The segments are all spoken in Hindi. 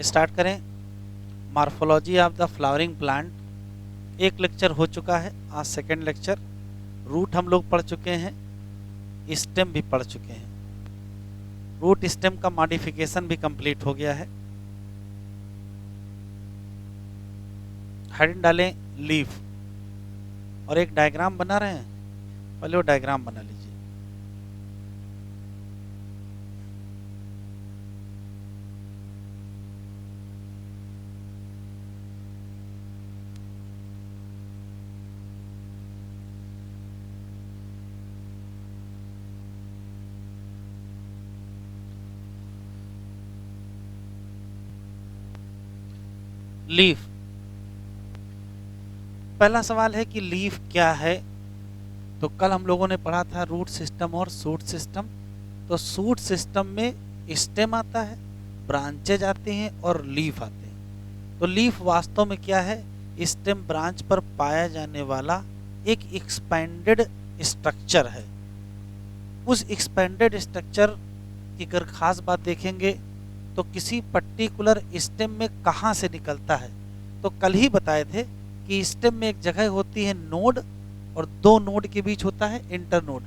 स्टार्ट करें। Morphology of the flowering plant एक लेक्चर हो चुका है, आज सेकेंड लेक्चर। रूट हम लोग पढ़ चुके हैं, स्टेम भी पढ़ चुके हैं। रूट स्टेम का मॉडिफिकेशन भी कंप्लीट हो गया है। हेडिंग डालें लीफ और एक डायग्राम बना रहे हैं, पहले वो डायग्राम बना लीजिए। लीफ, पहला सवाल है कि लीफ क्या है। तो कल हम लोगों ने पढ़ा था रूट सिस्टम और शूट सिस्टम। तो शूट सिस्टम में स्टेम आता है, ब्रांचेज आते हैं और लीफ आते हैं। तो लीफ वास्तव में क्या है? स्टेम ब्रांच पर पाया जाने वाला एक एक्सपेंडेड स्ट्रक्चर है। उस एक्सपेंडेड स्ट्रक्चर की अगर खास बात देखेंगे तो किसी पर्टिकुलर स्टेम में कहाँ से निकलता है। तो कल ही बताए थे कि स्टेम में एक जगह होती है नोड, और दो नोड के बीच होता है इंटरनोड।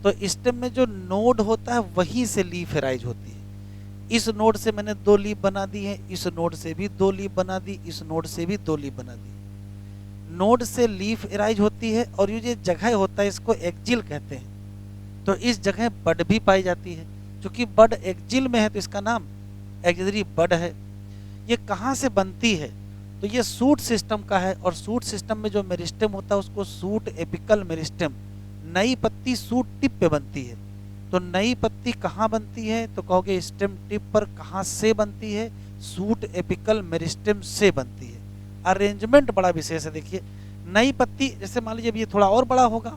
तो स्टेम में जो नोड होता है वहीं से लीफ एराइज होती है। इस नोड से मैंने दो लीफ बना दी है, इस नोड से भी दो लीफ बना दी, इस नोड से भी दो लीफ बना दी। नोड से लीफ एराइज होती है, और ये जगह होता है इसको एक्जिल कहते हैं। तो इस जगह बड भी पाई जाती है। क्योंकि बड एक्जिल में है तो इसका नाम एक्सिलरी बड है। ये कहाँ से बनती है? तो ये सूट सिस्टम का है, और सूट सिस्टम में जो मेरिस्टेम होता है उसको सूट एपिकल मेरिस्टेम, नई पत्ती सूट टिप पे बनती है। तो नई पत्ती कहाँ बनती है? तो कहोगे स्टेम टिप पर। कहाँ से बनती है? सूट एपिकल मेरिस्टेम से बनती है। अरेंजमेंट बड़ा विशेष है। देखिए नई पत्ती, जैसे मान लीजिए ये थोड़ा और बड़ा होगा,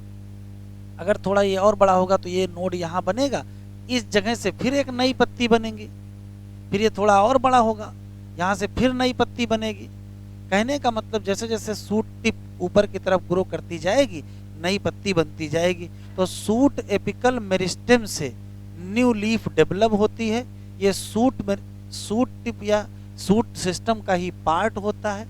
अगर थोड़ा ये और बड़ा होगा तो ये नोड यहाँ बनेगा, इस जगह से फिर एक नई पत्ती बनेगी। फिर ये थोड़ा और बड़ा होगा, यहाँ से फिर नई पत्ती बनेगी। कहने का मतलब जैसे जैसे सूट टिप ऊपर की तरफ ग्रो करती जाएगी, नई पत्ती बनती जाएगी। तो सूट एपिकल मेरिस्टेम से न्यू लीफ डेवलप होती है। ये सूट टिप या सूट सिस्टम का ही पार्ट होता है।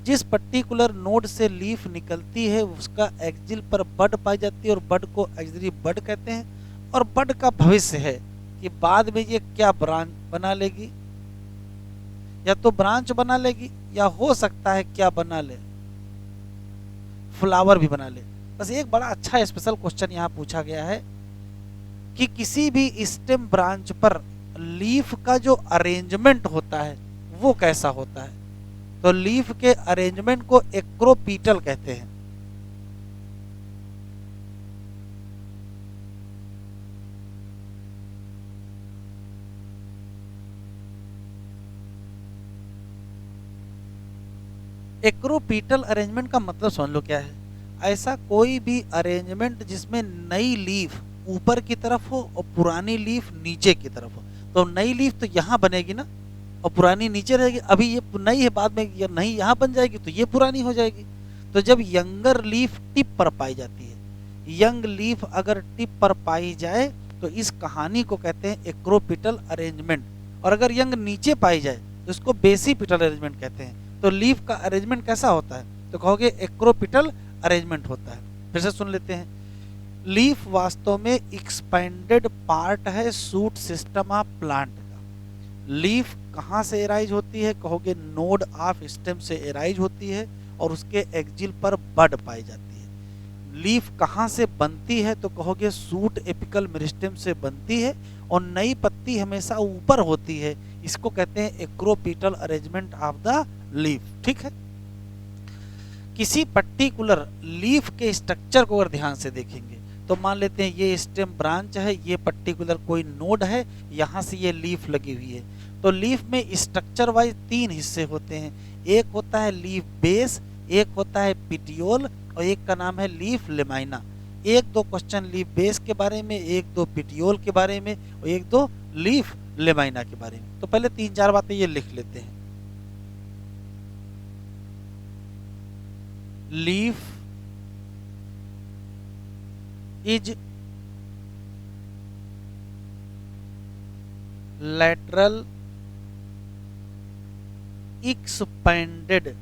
जिस पर्टिकुलर नोड से लीफ निकलती है उसका एक्जिल पर बड पाई जाती है, और बड को एक्सिलरी बड कहते हैं। और बड का भविष्य है कि बाद में ये क्या ब्रांच बना लेगी, या तो ब्रांच बना लेगी, या हो सकता है क्या बना ले, फ्लावर भी बना ले। बस एक बड़ा अच्छा स्पेशल क्वेश्चन यहाँ पूछा गया है कि किसी भी स्टेम ब्रांच पर लीफ का जो अरेंजमेंट होता है वो कैसा होता है। तो लीफ के अरेंजमेंट को एक्रोपीटल कहते हैं। एक्रोपीटल अरेंजमेंट का मतलब समझ लो क्या है। ऐसा कोई भी अरेंजमेंट जिसमें नई लीफ ऊपर की तरफ हो और पुरानी लीफ नीचे की तरफ हो। तो नई लीफ तो यहाँ बनेगी ना, और पुरानी नीचे रहेगी। अभी ये नई है, बाद में ये नई यहाँ बन जाएगी तो ये पुरानी हो जाएगी। तो जब यंगर लीफ टिप पर पाई जाती है, यंग लीफ अगर टिप पर पाई जाए तो इस कहानी को कहते हैं एक्रोपिटल अरेंजमेंट। और अगर यंग नीचे पाई जाए तो इसको बेसिपिटल अरेंजमेंट कहते हैं। तो लीफ का अरेंजमेंट कैसा होता है? तो कहोगे एक्रोपिटल अरेंजमेंट होता है। फिर से सुन लेते हैं। लीफ वास्तव में एक्सपेंडेड पार्ट है सूट सिस्टम ऑफ प्लांट का। लीफ कहाँ से एराइज होती है? कहोगे नोड ऑफ स्टेम से एराइज होती है, और उसके एक्जिल पर बड पाई जाती है। लीफ कहाँ से बनती है? तो कहोगे सूट एपिकल मेरिस्टेम से बनती है, और नई पत्ती हमेशा ऊपर होती है। इसको कहते हैं एक्रोपीटल अरेंजमेंट ऑफ द लीफ। ठीक है। किसी पर्टिकुलर लीफ के स्ट्रक्चर को अगर ध्यान से देखेंगे तो मान लेते हैं ये स्टेम ब्रांच है, ये पर्टिकुलर कोई नोड है, यहाँ से ये लीफ लगी हुई है। तो लीफ में स्ट्रक्चर वाइज तीन हिस्से होते हैं। एक होता है लीफ बेस, एक होता है पिटियोल, और एक का नाम है लीफ लेमाइना। एक दो क्वेश्चन लीफ बेस के बारे में, एक दो पिटियोल के बारे में, और एक दो लीफ लेमाइना के बारे में। तो पहले तीन चार बातें ये लिख लेते हैं। Leaf is lateral expanded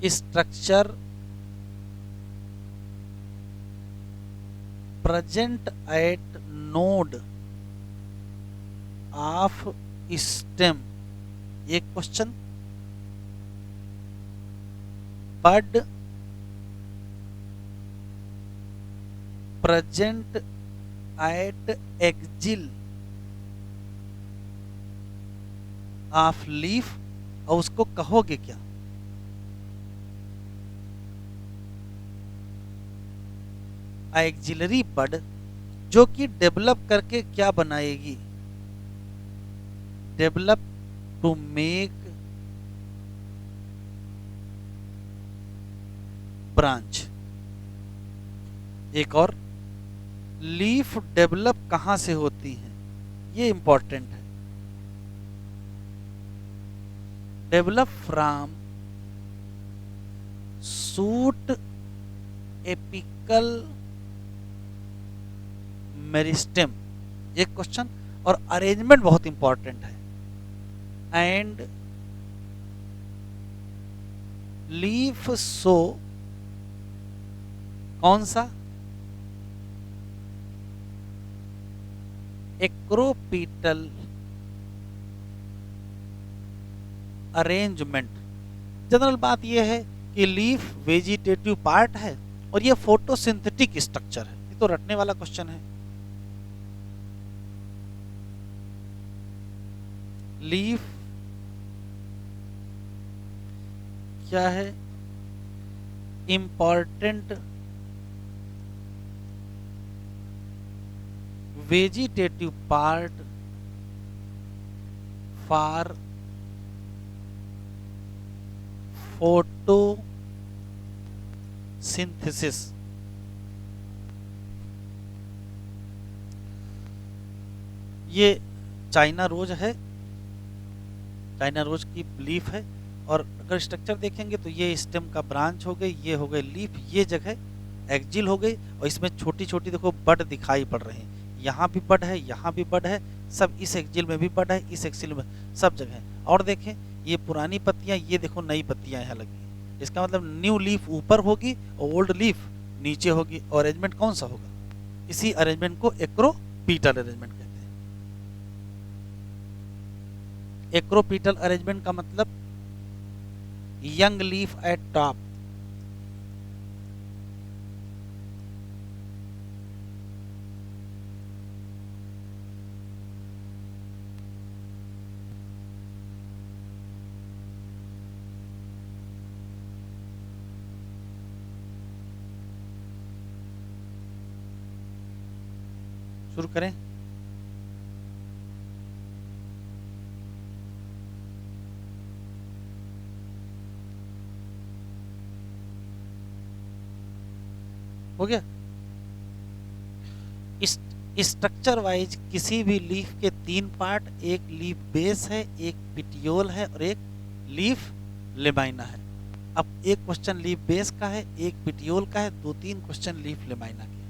structure present at node of stem. एक question, bud present at axil of leaf, और उसको कहोगे क्या? एक्सिलरी बड जो कि डेवलप करके क्या बनाएगी? Develop to make branch. एक और, लीफ डेवलप कहां से होती है? ये इंपॉर्टेंट है। Develop from shoot apical meristem. एक क्वेश्चन, और अरेंजमेंट बहुत इंपॉर्टेंट है। एंड लीफ शो कौन सा? एक्रोपीटल अरेंजमेंट। जनरल बात यह है कि लीफ वेजिटेटिव पार्ट है और यह फोटोसिंथेटिक स्ट्रक्चर है। ये तो रटने वाला क्वेश्चन है। लीफ क्या है? Important vegetative part for photosynthesis. ये चाइना रोज है, चाइना रोज की लीफ है। और अगर स्ट्रक्चर देखेंगे तो ये स्टेम का ब्रांच हो गई, ये हो गई लीफ, ये जगह एक्जिल हो गई, और इसमें छोटी छोटी देखो बड दिखाई पड़ रहे हैं। यहाँ भी बड है, यहाँ भी बड है, सब इस एक्जिल में भी बड है, इस एक्जिल में, सब जगह। और देखें ये पुरानी पत्तियां, ये देखो नई पत्तियां यहाँ लगी हैं। इसका मतलब न्यू लीफ ऊपर होगी और ओल्ड लीफ नीचे होगी। और अरेंजमेंट कौन सा होगा? इसी अरेंजमेंट को एक्रोपीटल अरेंजमेंट कहते हैं। एक्रोपीटल अरेंजमेंट का मतलब यंग लीफ एट टॉप। शुरू करें। हो गया। स्ट्रक्चर वाइज किसी भी लीफ के तीन पार्ट, एक लीफ बेस है, एक पिटियोल है और एक लीफ लेमाइना है। अब एक क्वेश्चन लीफ बेस का है, एक पिटियोल का है, दो तीन क्वेश्चन लीफ लेमाइना के।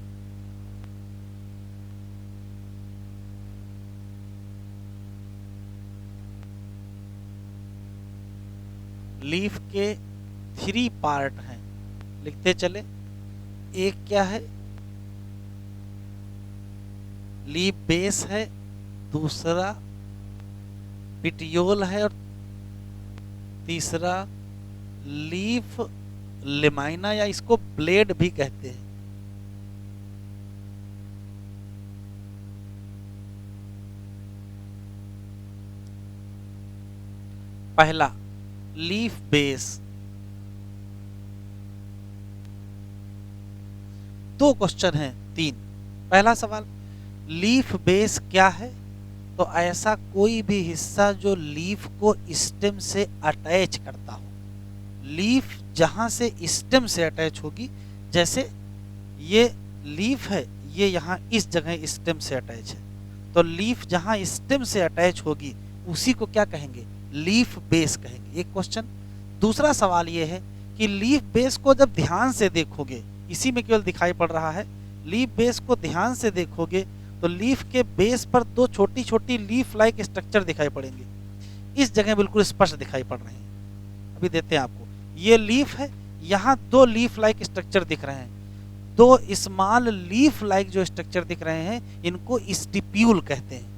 लीफ के थ्री पार्ट हैं, लिखते चले। एक क्या है? लीफ बेस है, दूसरा पिटियोल है और तीसरा लीफ लेमाइना, या इसको ब्लेड भी कहते हैं। पहला लीफ बेस। दो क्वेश्चन हैं, तीन। पहला सवाल, लीफ बेस क्या है? तो ऐसा कोई भी हिस्सा जो लीफ को स्टेम से अटैच करता हो। लीफ जहां से स्टेम से अटैच होगी, जैसे ये लीफ है, ये यहाँ इस जगह स्टेम से अटैच है, तो लीफ जहां स्टेम से अटैच होगी उसी को क्या कहेंगे? लीफ बेस कहेंगे। एक क्वेश्चन। दूसरा सवाल ये है कि लीफ बेस को जब ध्यान से देखोगे, इसी में केवल दिखाई पड़ रहा है लीफ बेस को ध्यान से देखोगे तो लीफ के बेस पर दो छोटी छोटी लीफ लाइक स्ट्रक्चर दिखाई पड़ेंगे, इस जगह बिल्कुल स्पष्ट दिखाई पड़ रहे हैं। अभी देते हैं आपको, ये लीफ है, यहाँ दो लीफ लाइक स्ट्रक्चर दिख रहे हैं, दो स्मॉल लीफ लाइक जो स्ट्रक्चर दिख रहे हैं इनको स्टिप्यूल कहते हैं।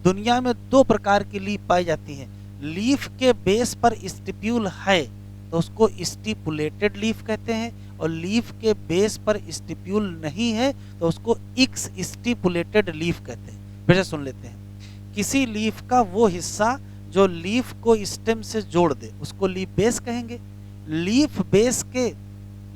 दुनिया में दो प्रकार की लीफ पाई जाती हैं, लीफ के बेस पर स्टिप्यूल है तो उसको स्टिपुलेटेड लीफ कहते हैं, और लीफ के बेस पर स्टिप्यूल नहीं है तो उसको एक्स स्टिपुलेटेड लीफ कहते हैं। फिर से सुन लेते हैं, किसी लीफ का वो हिस्सा जो लीफ को स्टेम से जोड़ दे उसको लीफ बेस कहेंगे। लीफ बेस के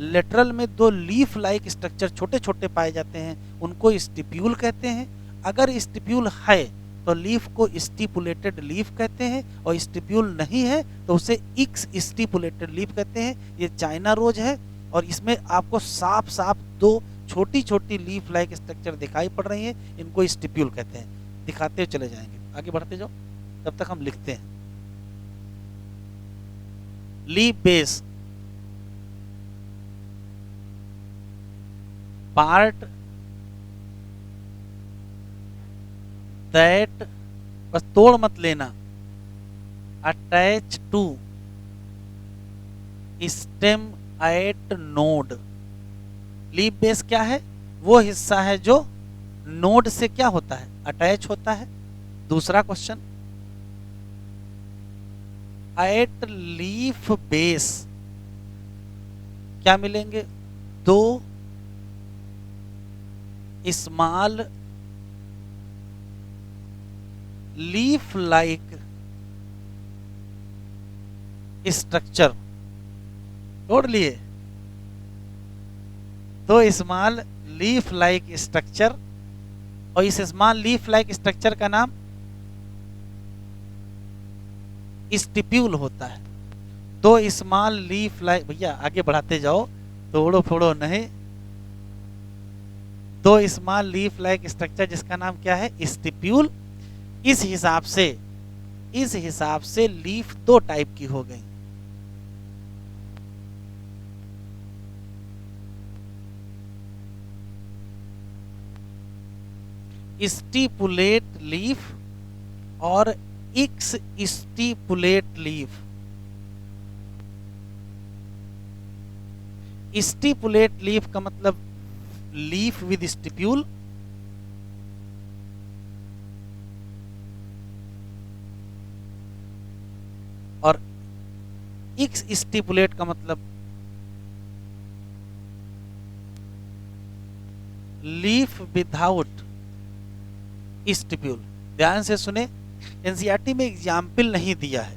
लेटरल में दो लीफ लाइक स्ट्रक्चर छोटे छोटे पाए जाते हैं, उनको स्टिप्यूल कहते हैं। अगर स्टिप्यूल है तो लीफ को स्टिपुलेटेड लीफ कहते हैं, और स्टिप्यूल नहीं है तो उसे एक्स स्टिपुलेटेड लीफ कहते हैं। ये चाइना रोज है और इसमें आपको साफ साफ दो छोटी छोटी लीफ लाइक स्ट्रक्चर दिखाई पड़ रही हैं, इनको स्टिप्यूल कहते हैं। दिखाते हुए चले जाएंगे, आगे बढ़ते जाओ, तब तक हम लिखते हैं। लीफ बेस पार्ट दैट, बस तोड़ मत लेना, attach to stem at node. Leaf base क्या है? वो हिस्सा है जो नोड से क्या होता है? अटैच होता है। दूसरा क्वेश्चन, एट लीफ बेस क्या मिलेंगे? दो स्मॉल लीफ लाइक स्ट्रक्चर, तोड़ लिए, दो स्मॉल लीफ लाइक स्ट्रक्चर, और इस स्मॉल लीफ लाइक स्ट्रक्चर का नाम स्टिप्यूल होता है। दो स्मॉल लीफ लाइक, भैया आगे बढ़ाते जाओ, तोड़ो फोड़ो नहीं। दो स्मॉल लीफ लाइक स्ट्रक्चर जिसका नाम क्या है? स्टिप्यूल। इस हिसाब से लीफ दो टाइप की हो गई, स्टिपुलेट लीफ और x stipulate leaf. Stipulate leaf का मतलब लीफ विद स्टिप्यूल, और एक्स स्टिपुलेट का मतलब लीफ विदाउट स्टिप्यूल। ध्यान से सुने, एनसीईआरटी में एग्जाम्पल नहीं दिया है,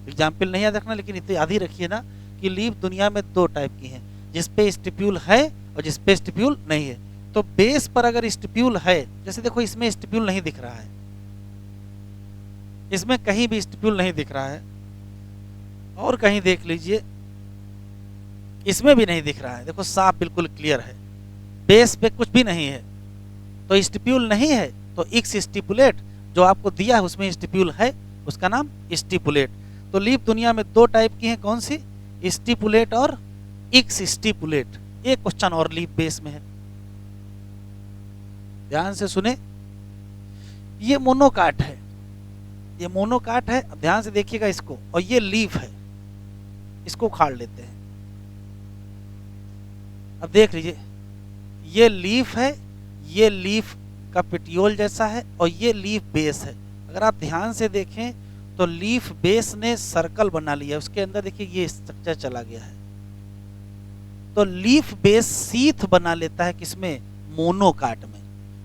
एग्जाम्पल नहीं याद रखना, लेकिन इतनी याद ही रखिए ना कि लीफ दुनिया में दो टाइप की हैं, जिसपे स्टिप्यूल है और जिसपे स्टिप्यूल नहीं है। तो बेस पर अगर स्टिप्यूल है, जैसे देखो इसमें स्टिप्यूल नहीं दिख रहा है, इसमें कहीं भी स्टिप्यूल नहीं दिख रहा है, और कहीं देख लीजिए इसमें भी नहीं दिख रहा है, देखो साफ बिल्कुल क्लियर है, बेस पे कुछ भी नहीं है, तो स्टिप्यूल नहीं है तो एक्स स्टिपुलेट जो आपको दिया है उसमें स्टिप्यूल है, उसका नाम स्टिपुलेट। तो लीफ दुनिया में दो टाइप की हैं, कौन सी? स्टिपुलेट और एक्स स्टिपुलेट। एक क्वेश्चन और लीफ बेस में है, ध्यान से सुने, ये मोनोकाट है, ये मोनोकाट है, ध्यान से देखिएगा इसको, और ये लीफ है, इसको उखाड़ लेते हैं। अब देख लीजिए, ये लीफ है, ये लीफ का पेटियोल जैसा है, और ये लीफ बेस है। अगर आप ध्यान से देखें तो लीफ बेस ने सर्कल बना लिया, उसके अंदर देखिए ये स्ट्रक्चर चला गया है। तो लीफ बेस सीथ बना लेता है किसमें? मोनोकाट में।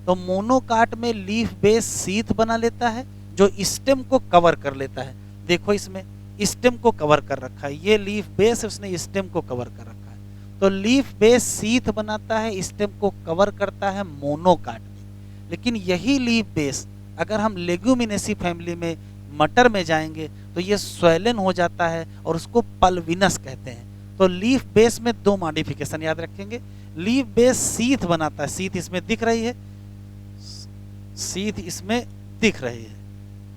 तो मोनोकाट में लीफ बेस सीथ बना लेता है जो स्टेम को कवर कर लेता है। देखो इसमें स्टेम को कवर कर रखा है, ये लीफ बेस उसने स्टेम को कवर कर रखा है। तो लीफ बेस सीथ बनाता है, स्टेम को कवर करता है मोनोकाट में। लेकिन यही लीफ बेस अगर हम लेग्यूमिनेसी फैमिली में मटर में जाएंगे तो ये स्वेलन हो जाता है और उसको पल्विनस कहते हैं। तो लीफ बेस में दो मॉडिफिकेशन याद रखेंगे। लीफ बेस सीथ बनाता है, सीथ इसमें दिख रही है, सीथ इसमें दिख रही है,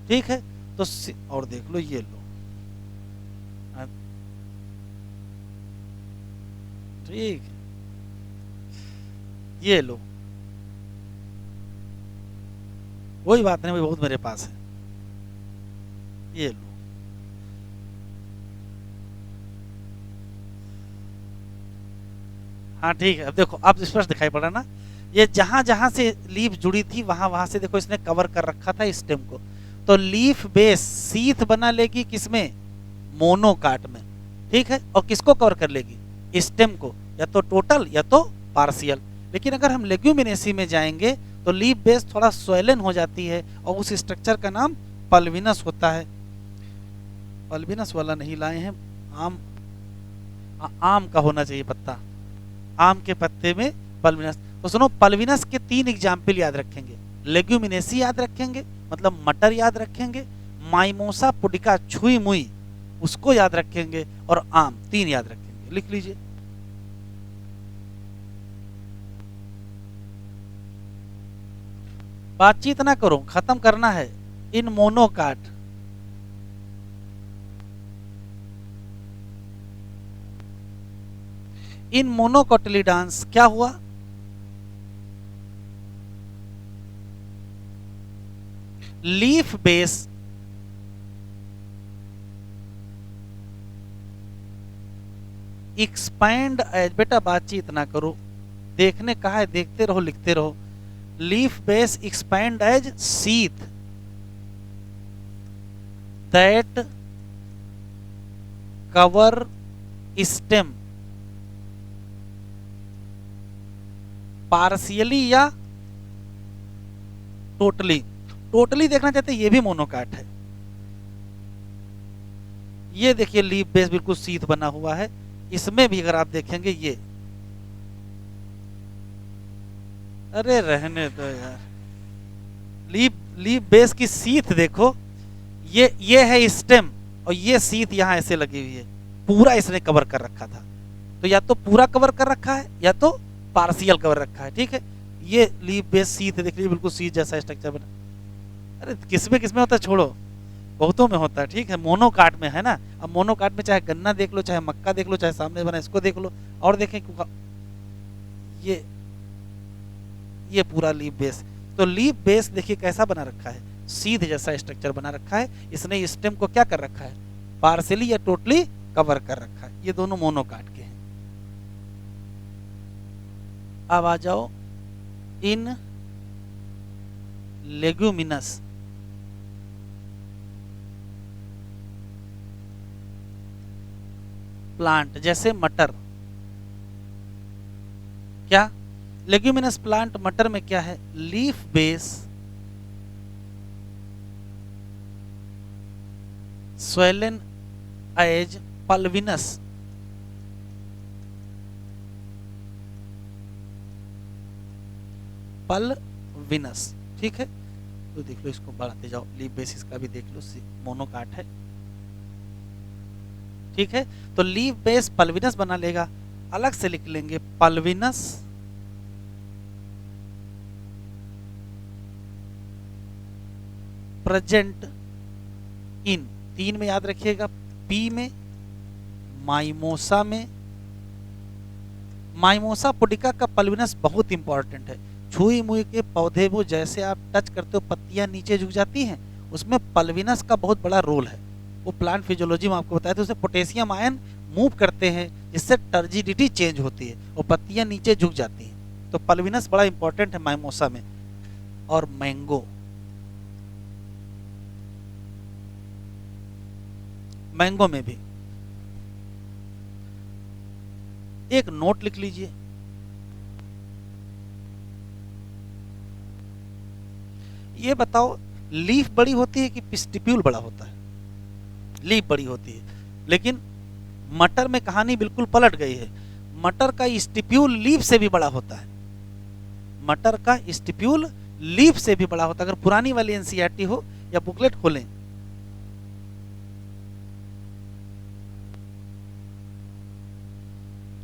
ठीक है। तो और देख लो, ये लो, ठीक, ये लो, कोई बात नहीं भाई, बहुत मेरे पास है, ये लो। हाँ ठीक है, अब देखो अब स्पष्ट दिखाई पड़ा ना, ये जहां जहां से लीफ जुड़ी थी वहां वहां से देखो इसने कवर कर रखा था स्टेम को। तो लीफ बेस सीथ बना लेगी किसमें, मोनोकाट में, ठीक है। और किसको कवर कर लेगी, स्टेम को, या तो टोटल या तो पार्शियल। लेकिन अगर हम लेग्यूमिनेसी में जाएंगे तो लीफ बेस थोड़ा स्वेलन हो जाती है और उस स्ट्रक्चर का नाम पल्विनस होता है। पल्विनस वाला नहीं लाए हैं, आम, आम का होना चाहिए पत्ता, आम के पत्ते में पल्विनस। तो सुनो, पल्विनस के 3 एग्जाम्पल याद रखेंगे, लेग्यूमिनेसी याद रखेंगे मतलब मटर याद रखेंगे, माइमोसा पुडिका छुई मुई उसको याद रखेंगे, और आम, 3 याद रखेंगे, लिख लीजिए। बातचीत ना करो, खत्म करना है। इन मोनोकाट, इन मोनोकोटिलिडान्स क्या हुआ, लीफ बेस एक्सपैंड एज, बेटा बातचीत ना करो, देखने कहा है, देखते रहो लिखते रहो। Leaf base expand as sheath that cover stem partially या टोटली। टोटली देखना चाहते हैं, ये भी मोनोकाट है। ये देखिए लीफ बेस बिल्कुल सीध बना हुआ है, इसमें भी अगर आप देखेंगे ये, अरे रहने दो यार, लीफ बेस की सीथ देखो, ये है स्टेम और ये सीथ यहां ऐसे लगी हुई है, पूरा इसने कवर कर रखा था। तो या तो पूरा कवर कर रखा है या तो पार्शियल कवर रखा है, ठीक है। ये लीफ बेस सीथ देख लीजिए, बिल्कुल सीथ जैसा स्ट्रक्चर बना। अरे किसमें किसमें होता है छोड़ो, बहुतों में होता है, ठीक है। मोनोकाट में है ना, अब मोनोकाट में चाहे गन्ना देख लो, चाहे मक्का देख लो, चाहे सामने बना इसको देख लो, और देखें ये पूरा लीफ बेस। तो लीफ बेस देखिए कैसा बना रखा है, सीध जैसा स्ट्रक्चर बना रखा है। इसने स्टेम को क्या कर रखा है, पार्शियली या टोटली कवर कर रखा है। ये दोनों मोनोकाट के हैं। अब आ जाओ इन लेग्यूमिनस, प्लांट जैसे मटर, क्या लेग्यूमिनस प्लांट मटर में क्या है, leaf base swollen as pulvinus, pulvinus, ठीक है। तो देख लो, इसको बढ़ाते जाओ, लीफ बेस इसका भी देख लो, मोनोकाट है, ठीक है। तो लीफ बेस पल्विनस बना लेगा, अलग से लिख लेंगे पल्विनस प्रेजेंट इन, 3 में याद रखिएगा, पी में, माइमोसा में। माइमोसा पुडिका का पल्विनस बहुत इंपॉर्टेंट है। छुई मुई के पौधे वो जैसे आप टच करते हो पत्तियां नीचे झुक जाती हैं, उसमें पल्विनस का बहुत बड़ा रोल है। वो प्लांट फिजियोलॉजी में आपको बताया था, उससे पोटेशियम आयन मूव करते हैं जिससे टर्जिडिटी चेंज होती है और पत्तियां नीचे झुक जाती हैं। तो पल्विनस बड़ा इंपॉर्टेंट है माइमोसा में। और मैंगो, मैंगो में भी एक नोट लिख लीजिए, ये बताओ लीफ बड़ी होती है कि स्टिप्यूल बड़ा होता है? लीफ बड़ी होती है, लेकिन मटर में कहानी बिल्कुल पलट गई है। मटर का स्टिप्यूल लीफ से भी बड़ा होता है, मटर का स्टिप्यूल लीफ से भी बड़ा होता है। अगर पुरानी वाली एनसीईआरटी हो या बुकलेट खोलें,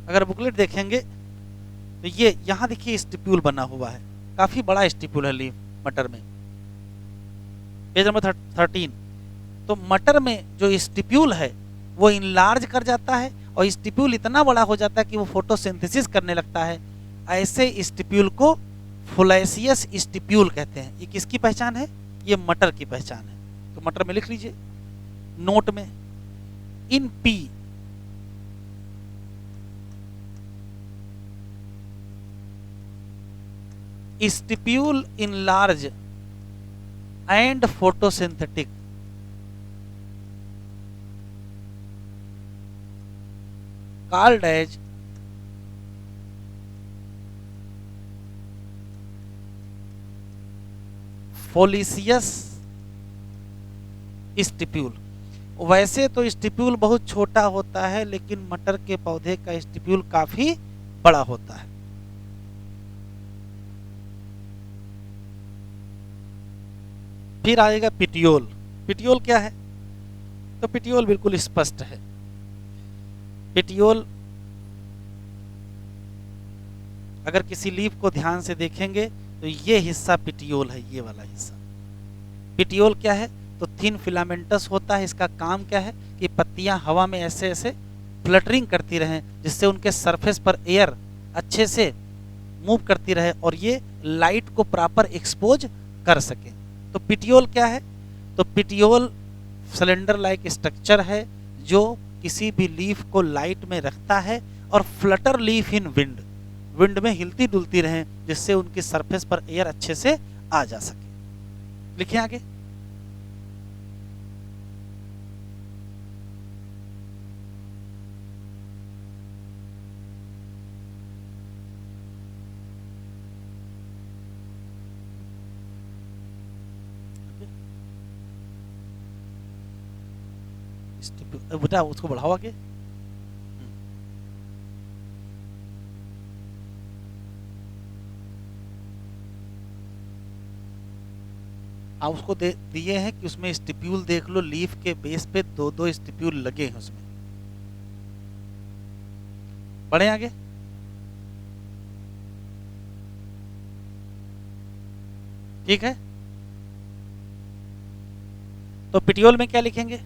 अगर बुकलेट देखेंगे तो ये यहां देखिए स्टिप्यूल बना हुआ है, काफी बड़ा स्टिप्यूल है लीफ मटर में, पेज नंबर 13। तो मटर में जो स्टिप्यूल है वो इनलार्ज कर जाता है और स्टिप्यूल इतना बड़ा हो जाता है कि वो फोटोसिंथेसिस करने लगता है, ऐसे स्टिप्यूल को फुलेसियस स्टिप्यूल कहते हैं। ये किसकी पहचान है? ये मटर की पहचान है। तो मटर में लिख लीजिए नोट में, in pea stipule in large and photosynthetic called as foliaceous stipule. वैसे तो स्टिप्यूल बहुत छोटा होता है, लेकिन मटर के पौधे का स्टिप्यूल काफी बड़ा होता है। फिर आएगा पिटियोल। पिटियोल क्या है? तो पिटियोल बिल्कुल स्पष्ट है। पिटियोल अगर किसी लीफ को ध्यान से देखेंगे तो ये हिस्सा पिटियोल है, ये वाला हिस्सा। पिटियोल क्या है? तो थिन फिलामेंटस होता है। इसका काम क्या है कि पत्तियां हवा में ऐसे ऐसे फ्लटरिंग करती रहें, जिससे उनके सरफेस पर एयर अच्छे से मूव करती रहे और ये लाइट को प्रॉपर एक्सपोज कर सके। तो पिटियोल क्या है? तो पिटियोल सिलेंडर लाइक स्ट्रक्चर है जो किसी भी लीफ को लाइट में रखता है और फ्लटर लीफ इन विंड, विंड में हिलती डुलती रहें, जिससे उनकी सरफेस पर एयर अच्छे से आ जा सके। लिखिए आगे। बेटा उसको बढ़ाओ आगे। आप उसको दिए हैं कि उसमें स्टिप्यूल देख लो, लीफ के बेस पे दो दो स्टिप्यूल लगे हैं उसमें। बढ़े आगे। ठीक है, तो पिटियोल में क्या लिखेंगे?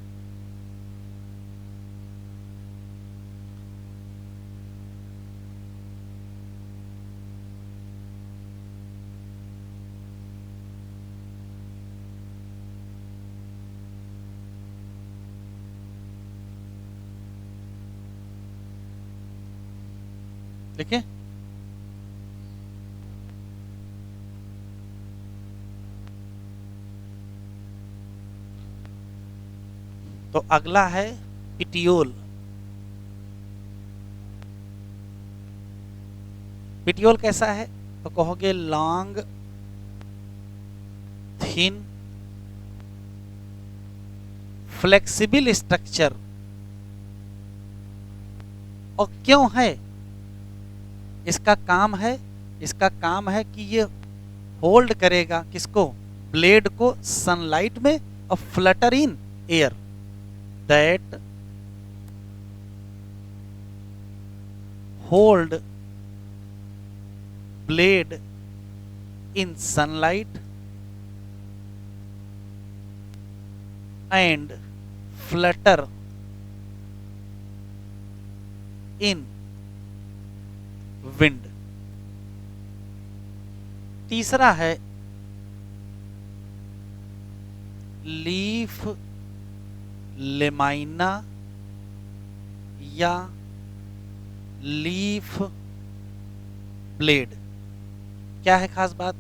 लिखे। तो अगला है पिटियोल। पिटियोल कैसा है? तो कहोगे लॉन्ग थिन फ्लेक्सिबल स्ट्रक्चर। और क्यों है? इसका काम है कि ये होल्ड करेगा किसको? ब्लेड को सनलाइट में और Flutter in air. That hold blade in sunlight and Flutter in wind. तीसरा है लीफ लेमाइना या लीफ ब्लेड। क्या है खास बात?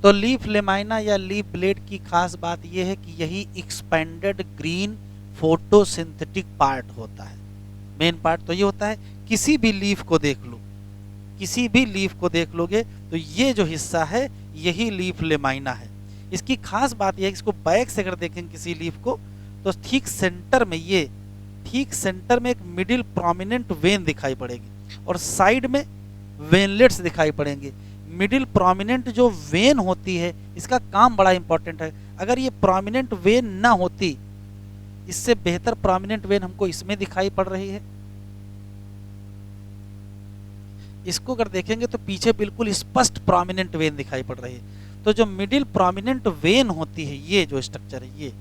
तो लीफ लेमाइना या लीफ ब्लेड की खास बात यह है कि यही एक्सपेंडेड ग्रीन फोटोसिंथेटिक पार्ट होता है। मेन पार्ट तो ये होता है। किसी भी लीफ को देख लो, किसी भी लीफ को देख लोगे तो ये जो हिस्सा है यही लीफ लेमाइना है। इसकी खास बात यह है कि इसको बैक से अगर देखें किसी लीफ को तो ठीक सेंटर में एक मिडिल प्रोमिनेंट वेन दिखाई पड़ेगी और साइड में वेनलेट्स दिखाई पड़ेंगे। मिडिल प्रोमिनेंट जो वेन होती है इसका काम बड़ा इंपॉर्टेंट है। अगर ये प्रोमिनेंट वेन ना होती, इससे बेहतर प्रोमिनेंट वेन हमको इसमें दिखाई पड़ रही है। इसको अगर देखेंगे तो पीछे बिल्कुल स्पष्ट प्रोमिनेंट वेन दिखाई पड़ रही है। तो जो मिडिल प्रोमिनेंट वेन होती है, ये जो स्ट्रक्चर है ये,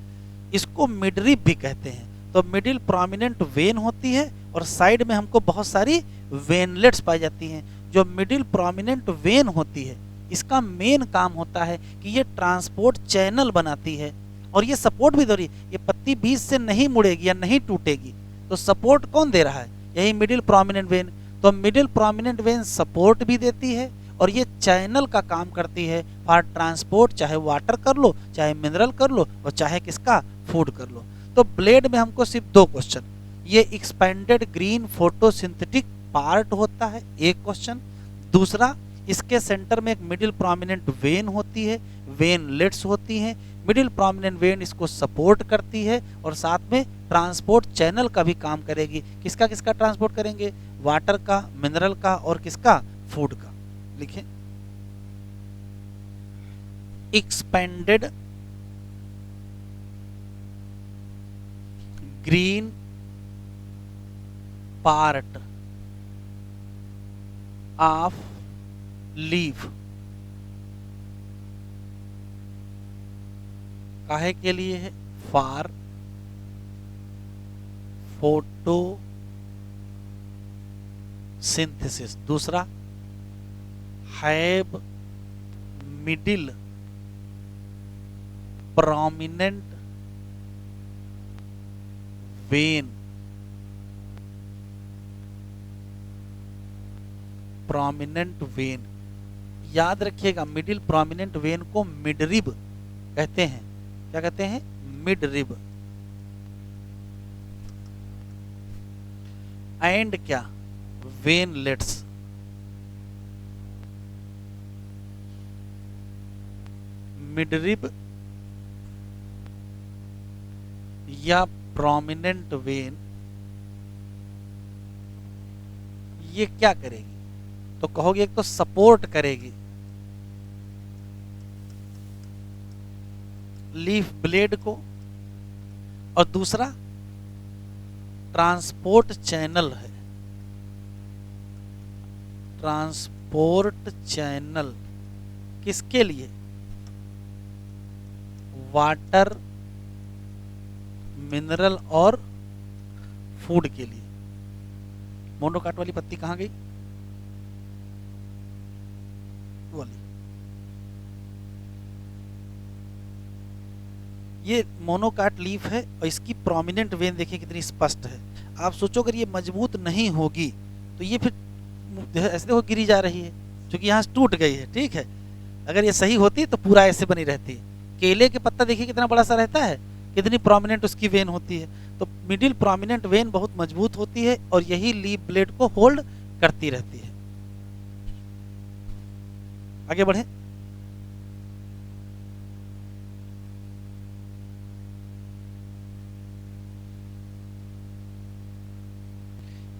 इसको मिडरिप भी कहते हैं। तो मिडिल प्रोमिनेंट वेन होती है और साइड में हमको बहुत सारी वेनलेट्स पाई जाती हैं। जो मिडिल प्रोमिनेंट वेन होती है, इसका मेन काम होता है कि ये ट्रांसपोर्ट चैनल बनाती है और ये सपोर्ट भी दे रही है। ये पत्ती बीच से नहीं मुड़ेगी या नहीं टूटेगी, तो सपोर्ट कौन दे रहा है? यही मिडिल प्रोमिनेंट वेन। तो मिडिल प्रोमिनेंट वेन सपोर्ट भी देती है और ये चैनल का काम करती है फॉर ट्रांसपोर्ट, चाहे वाटर कर लो, चाहे मिनरल कर लो, और चाहे किसका फूड कर लो। तो ब्लेड में हमको सिर्फ 2 क्वेश्चन, ये एक्सपेंडेड ग्रीन फोटोसिंथेटिक पार्ट होता है, एक क्वेश्चन। दूसरा, इसके सेंटर में एक मिडिल प्रोमिनेंट वेन होती है, वेनलेट्स होती हैं। मिडिल प्रोमिनेंट वेन इसको सपोर्ट करती है और साथ में ट्रांसपोर्ट चैनल का भी काम करेगी। किसका किसका ट्रांसपोर्ट करेंगे? वाटर का, मिनरल का और किसका? फूड का। लिखें, expanded green part of leaf काहे के लिए है? For photosynthesis. दूसरा, have middle prominent vein, prominent vein. याद रखिएगा, मिडिल प्रोमिनेंट वेन को मिडरिब कहते हैं। क्या कहते हैं? मिडरिब। एंड क्या? वेनलेट्स। मिडरिब या प्रोमिनेंट वेन ये क्या करेगी? तो कहोगे एक तो सपोर्ट करेगी लीफ ब्लेड को, और दूसरा ट्रांसपोर्ट चैनल है। ट्रांसपोर्ट चैनल किसके लिए? वाटर, मिनरल और फूड के लिए। मोनोकाट वाली पत्ती कहां गई? वाली। ये मोनोकाट लीफ है और इसकी प्रोमिनेंट वेन देखिए कितनी स्पष्ट है। आप सोचो अगर ये मजबूत नहीं होगी तो ये फिर ऐसे देखो गिरी जा रही है, क्योंकि यहाँ टूट गई है। ठीक है, अगर ये सही होती तो पूरा ऐसे बनी रहती। केले के पत्ता देखिए कितना बड़ा सा रहता है, कितनी प्रोमिनेंट उसकी वेन होती है। तो मिडिल प्रोमिनेंट वेन बहुत मजबूत होती है और यही लीफ ब्लेड को होल्ड करती रहती है। आगे बढ़े।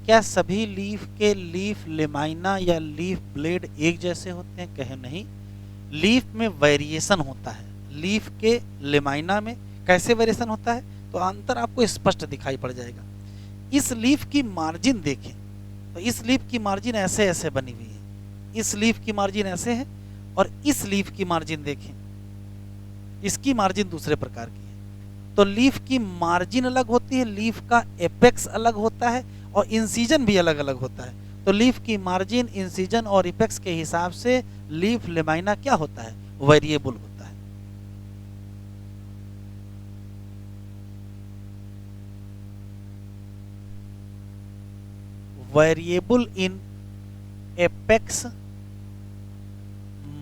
क्या सभी लीफ के लीफ लेमाइना या लीफ ब्लेड एक जैसे होते हैं? कहे नहीं, लीफ में वेरिएशन होता है। लीफ के लेमाइना में कैसे वेरिएशन होता है? तो अंतर आपको स्पष्ट दिखाई पड़ जाएगा। इस लीफ की मार्जिन देखें तो इस लीफ की मार्जिन ऐसे ऐसे बनी हुई है, इस लीफ की मार्जिन ऐसे है, और इस लीफ की मार्जिन देखें, इसकी मार्जिन दूसरे प्रकार की है। तो लीफ की मार्जिन अलग होती है, लीफ का एपेक्स अलग होता है और इंसिजन भी अलग अलग होता है। तो लीफ की मार्जिन, इंसिजन और एपेक्स के हिसाब से लीफ लेमाइना क्या होता है? वेरिएबल होता है। Variable in apex,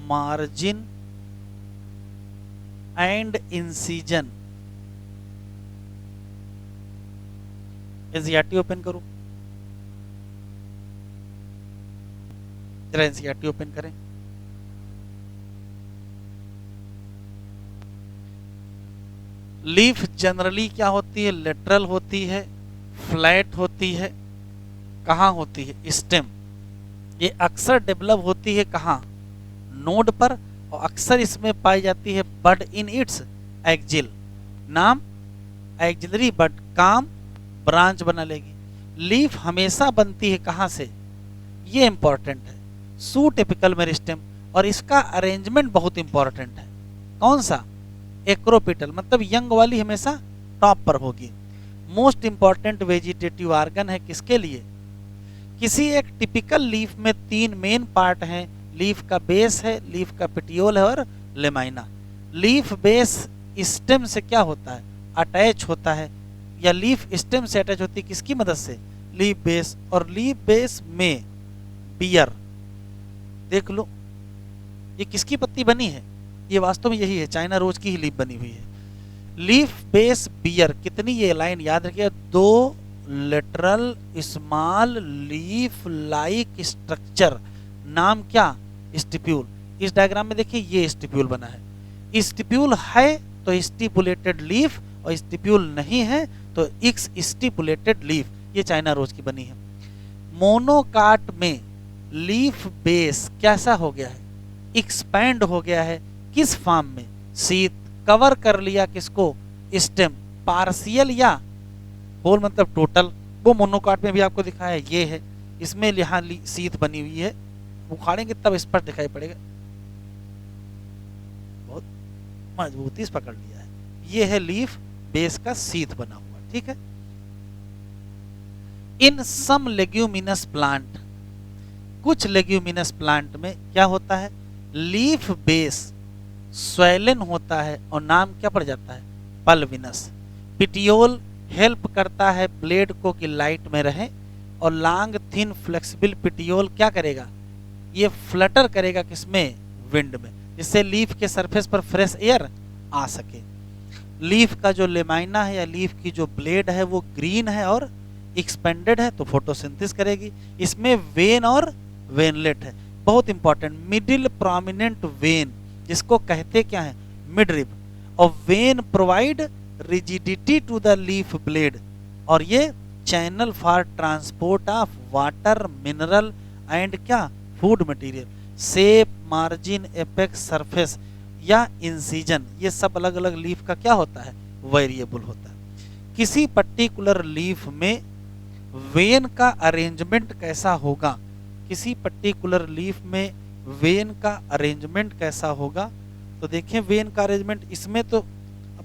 margin and incision. NCERT open करो, जरा एनसीईआरटी ओपन करें। लीफ जनरली क्या होती है? लेटरल होती है, फ्लैट होती है। कहाँ होती है? स्टेम। ये अक्सर डेवलप होती है कहाँ? नोड पर, और अक्सर इसमें पाई जाती है बड इन इट्स एक्जिल। नाम एक्जिलरी बड, काम ब्रांच बना लेगी। लीफ हमेशा बनती है कहाँ से? ये इंपॉर्टेंट है, सूट एपिकल मेरिस्टेम, और इसका अरेंजमेंट बहुत इंपॉर्टेंट है। कौन सा? एक्रोपिटल, मतलब यंग वाली हमेशा टॉप पर होगी। मोस्ट इंपॉर्टेंट वेजिटेटिव ऑर्गन है किसके लिए? किसी एक टिपिकल लीफ में 3 मेन पार्ट हैं, लीफ का बेस है, लीफ का पेटियोल है और लेमाइना। लीफ बेस स्टेम से क्या होता है, अटैच होता है, या लीफ स्टेम से अटैच होती है किसकी मदद से, लीफ बेस। और लीफ बेस में बियर, देख लो ये किसकी पत्ती बनी है, ये वास्तव में यही है, चाइना रोज की ही लीफ बनी हुई है। लीफ बेस बियर, कितनी, ये लाइन याद रखिए, 2 lateral small leaf like structure, नाम क्या, स्टिप्यूल। इस डायग्राम में देखिए ये स्टिप्यूल बना है, स्टिप्यूल है तो स्टिपुलेटेड लीफ, और स्टिप्यूल नहीं है तो एक्स स्टिपुलेटेड लीफ, ये चाइना रोज की बनी है। मोनोकाट में लीफ बेस कैसा हो गया है, एक्सपैंड हो गया है, किस फॉर्म में, शीत, कवर कर लिया किसको, स्टेम, पार्शियल या होल मतलब टोटल, वो मोनोकाट में भी आपको दिखाया ये है, इसमें यहाँ शीत बनी हुई है, उखाड़ेंगे तब स्पष्ट दिखाई पड़ेगा, बहुत मजबूती से पकड़ लिया है, ये है लीफ बेस का शीत बना हुआ, ठीक है। इन सम लेग्यूमिनस प्लांट, कुछ लेग्यूमिनस प्लांट में क्या होता है, लीफ बेस स्वेलन होता है और नाम क्या पड़ जाता है, पल्विनस। पिटियोल हेल्प करता है ब्लेड को कि लाइट में रहे, और लॉन्ग थिन फ्लेक्सिबल पिटियोल क्या करेगा, ये फ्लटर करेगा किसमें, विंड में, जिससे लीफ के सरफेस पर फ्रेश एयर आ सके। लीफ का जो लेमाइना है या लीफ की जो ब्लेड है वो ग्रीन है और एक्सपेंडेड है, तो फोटोसिंथेसिस करेगी। इसमें वेन और वेनलेट है, बहुत इंपॉर्टेंट, मिडिल प्रोमिनेंट वेन, जिसको कहते क्या है, मिड रिब, और vein provide rigidity to the leaf blade, और ये channel for transport of water, mineral and क्या, food material. Shape, margin, apex, surface या इंसिजन, ये सब अलग अलग लीफ का क्या होता है, वेरिएबल होता है। किसी पर्टिकुलर लीफ में वेन का अरेंजमेंट कैसा होगा, किसी पर्टिकुलर लीफ में वेन का अरेंजमेंट कैसा होगा, तो देखें वेन का अरेंजमेंट इसमें तो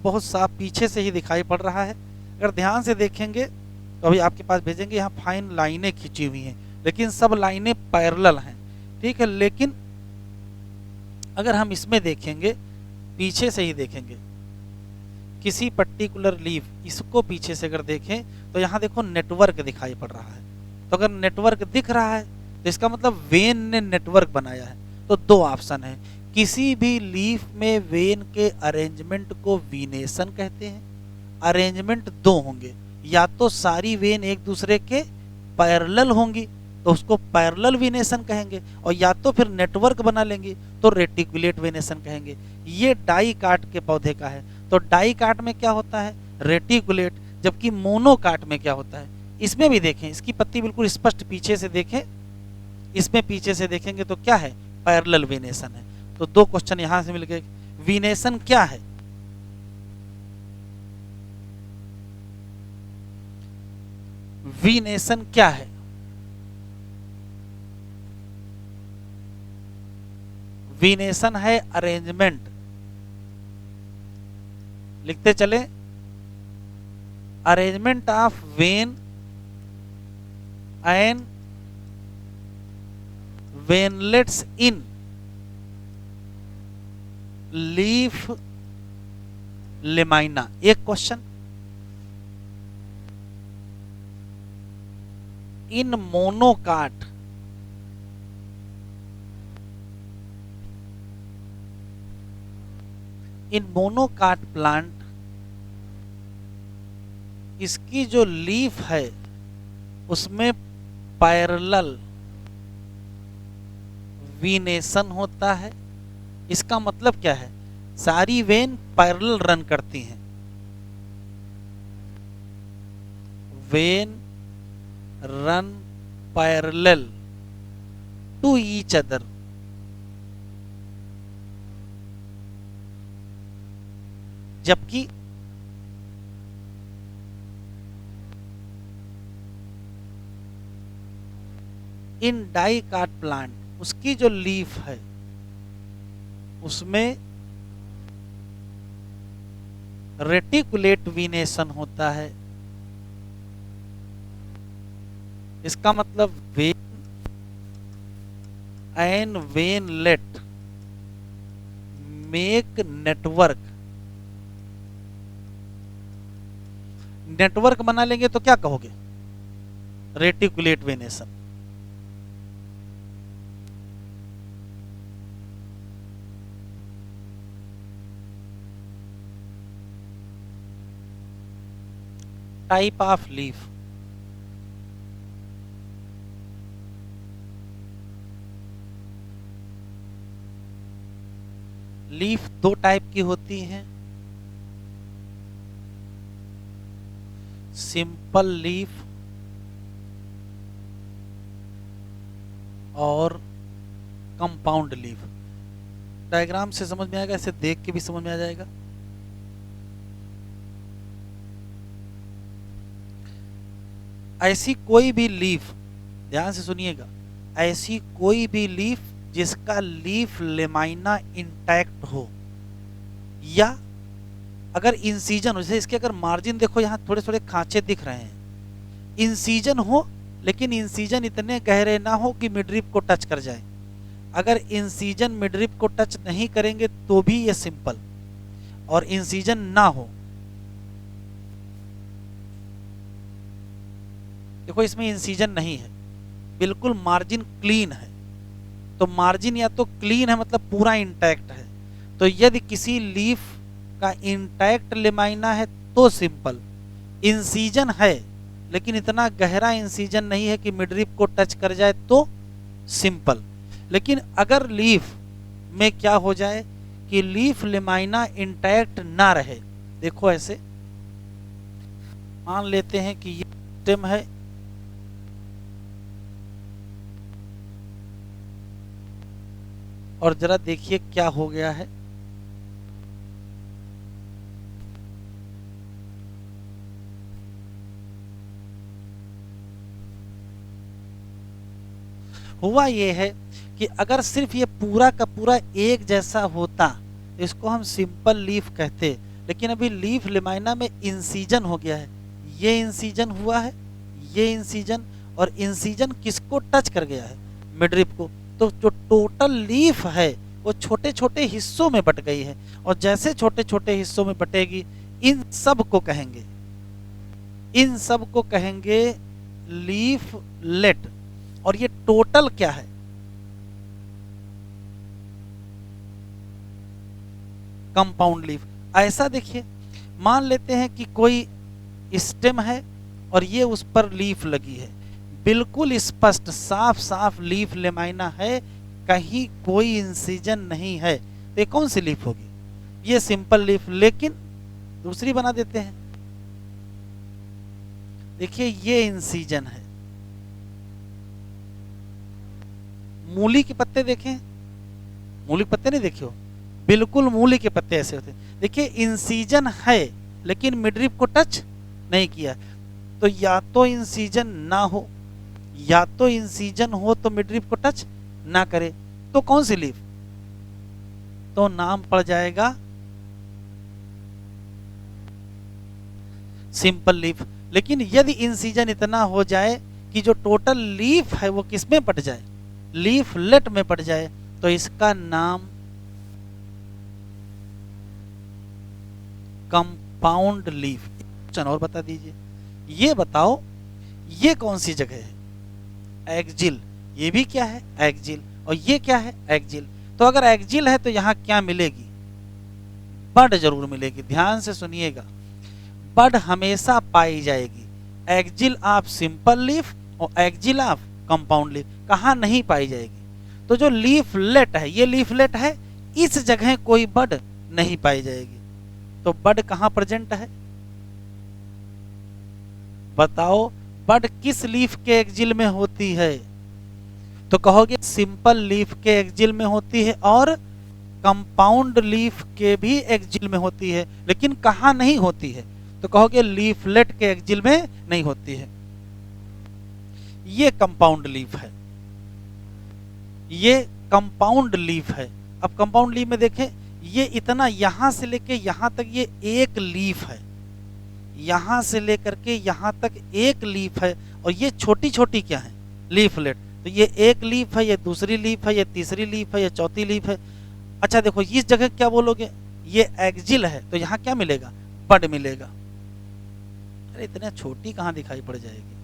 बहुत साफ पीछे से ही दिखाई पड़ रहा है, अगर ध्यान से देखेंगे तो अभी आपके पास भेजेंगे, यहाँ फाइन लाइनें खींची हुई हैं, लेकिन सब लाइनें पैरेलल हैं, ठीक है। लेकिन अगर हम इसमें देखेंगे, पीछे से ही देखेंगे, किसी पर्टिकुलर लीफ, इसको पीछे से अगर देखें तो यहाँ देखो नेटवर्क दिखाई पड़ रहा है, तो अगर नेटवर्क दिख रहा है तो इसका मतलब वेन ने नेटवर्क बनाया है। तो 2 ऑप्शन है, किसी भी लीफ में वेन के अरेंजमेंट को वीनेशन कहते हैं, अरेंजमेंट 2 होंगे, या तो सारी वेन एक दूसरे के पैरेलल होंगी तो उसको पैरेलल वीनेशन कहेंगे, और या तो फिर नेटवर्क बना लेंगे तो रेटिकुलेट वीनेशन कहेंगे। ये डाइकाट के पौधे का है, तो डाइकाट में क्या होता है, रेटिकुलेट, जबकि मोनोकाट में क्या होता है, इसमें भी देखें, इसकी पत्ती बिल्कुल स्पष्ट पीछे से देखें, इसमें पीछे से देखेंगे तो क्या है, पैरेलल वीनेशन है। तो 2 क्वेश्चन यहां से मिल गए। वीनेशन क्या है, वीनेशन क्या है, वीनेशन है अरेंजमेंट, लिखते चले, arrangement of when and veinlets in leaf lamina. एक क्वेश्चन, इन मोनोकाट प्लांट, इसकी जो लीफ है उसमें पैरेलल वीनेशन होता है। इसका मतलब क्या है, सारी वेन पैरेलल रन करती हैं, vein run parallel to each other, जबकि इन डाइकाट प्लांट, उसकी जो लीफ है उसमें रेटिकुलेट वीनेशन होता है, इसका मतलब vein and veinlet make network. Network बना लेंगे तो क्या कहोगे? Reticulate venation. Type of leaf, leaf दो टाइप की होती हैं, सिंपल लीफ और कंपाउंड लीफ। डायग्राम से समझ में आएगा, इसे देख के भी समझ में आ जाएगा। ऐसी कोई भी लीफ, ध्यान से सुनिएगा, ऐसी कोई भी लीफ जिसका लीफ लेमाइना इंटैक्ट हो, या अगर इंसीजन हो, जैसे इसके अगर मार्जिन देखो यहाँ थोड़े थोड़े खांचे दिख रहे हैं, इंसीजन हो लेकिन इंसीजन इतने गहरे ना हो कि मिडरिप को टच कर जाए। अगर इंसीजन मिडरिप को टच नहीं करेंगे तो भी ये सिंपल, और इंसीजन ना हो, देखो इसमें इंसीजन नहीं है, बिल्कुल मार्जिन क्लीन है, तो मार्जिन या तो क्लीन है मतलब पूरा इंटैक्ट है, तो यदि किसी लीफ का इंटैक्ट लेमाइना है तो सिंपल, इंसीजन है लेकिन इतना गहरा इंसीजन नहीं है कि मिडरिप को टच कर जाए तो सिंपल। लेकिन अगर लीफ में क्या हो जाए कि लीफ लेमाइना इंटैक्ट ना रहे, देखो ऐसे मान लेते हैं कि ये स्टेम है, और जरा देखिए क्या हो गया है, हुआ ये है कि अगर सिर्फ ये पूरा का पूरा एक जैसा होता तो इसको हम सिंपल लीफ कहते, लेकिन अभी लीफ लेमाइना में इंसीजन हो गया है, ये इंसीजन हुआ है, ये इंसीजन, और इंसीजन किसको टच कर गया है? मिडरिप को। तो जो टोटल लीफ है वो छोटे छोटे हिस्सों में बट गई है, और जैसे छोटे छोटे हिस्सों में बटेगी, इन सब को कहेंगे, इन सब को कहेंगे लीफलेट। और ये टोटल क्या है? Compound leaf. ऐसा देखिए, मान लेते हैं कि कोई स्टेम है और ये उस पर लीफ लगी है, बिल्कुल स्पष्ट साफ साफ लीफ लेमाइना है, कहीं कोई इंसिजन नहीं है, तो ये कौन सी लीफ होगी? ये सिंपल लीफ। लेकिन दूसरी बना देते हैं, देखिए ये इंसिजन है, मूली के पत्ते देखें, मूली के पत्ते नहीं देखे हो, बिल्कुल मूली के पत्ते ऐसे होते हैं, देखिए इंसिजन है लेकिन मिडरिप को टच नहीं किया, तो या तो इंसिजन ना हो, या तो इंसिजन हो तो मिडरिप को टच ना करे, तो कौन सी लीफ? तो नाम पड़ जाएगा सिंपल लीफ। लेकिन यदि इंसिजन इतना हो जाए कि जो टोटल लीफ है वो किसमें पट जाए? लीफलेट में पट जाए, तो इसका नाम कंपाउंड लीफ। क्वेश्चन और बता दीजिए, ये बताओ ये कौन सी जगह है? एक्जिल। ये भी क्या है? एक्जिल। और ये क्या है? एक्जिल। तो अगर एक्जिल है तो यहां क्या मिलेगी? बड जरूर मिलेगी। ध्यान से सुनिएगा, बड हमेशा पाई जाएगी। एक्जिल ऑफ सिंपल लीफ और एक्जिल ऑफ कंपाउंड लीफ कहां नहीं पाई जाएगी? तो जो लीफलेट है, ये लीफलेट है, इस जगह कोई बड नहीं पाई जाएगी। तो बड कहां प्रेजेंट है? बताओ बड किस लीफ के एक्जिल में होती है? तो कहोगे सिंपल लीफ के एक्जिल में होती है और कंपाउंड लीफ के भी एक्जिल में होती है, लेकिन कहां नहीं होती है? तो कहोगे लीफलेट के एक्जिल में नहीं होती है। ये कंपाउंड लीफ है, ये कंपाउंड लीफ है। अब कंपाउंड लीफ में देखें, ये इतना यहां से लेके यहां तक ये एक लीफ है, यहाँ से लेकर के यहाँ तक एक लीफ है, और ये छोटी छोटी क्या है, लीफलेट। तो ये एक लीफ है, ये दूसरी लीफ है, ये तीसरी लीफ है, ये चौथी लीफ है। अच्छा देखो इस जगह क्या बोलोगे, ये एक्जिल है, तो यहाँ क्या मिलेगा, बड मिलेगा। अरे इतने छोटी कहाँ दिखाई पड़ जाएगी।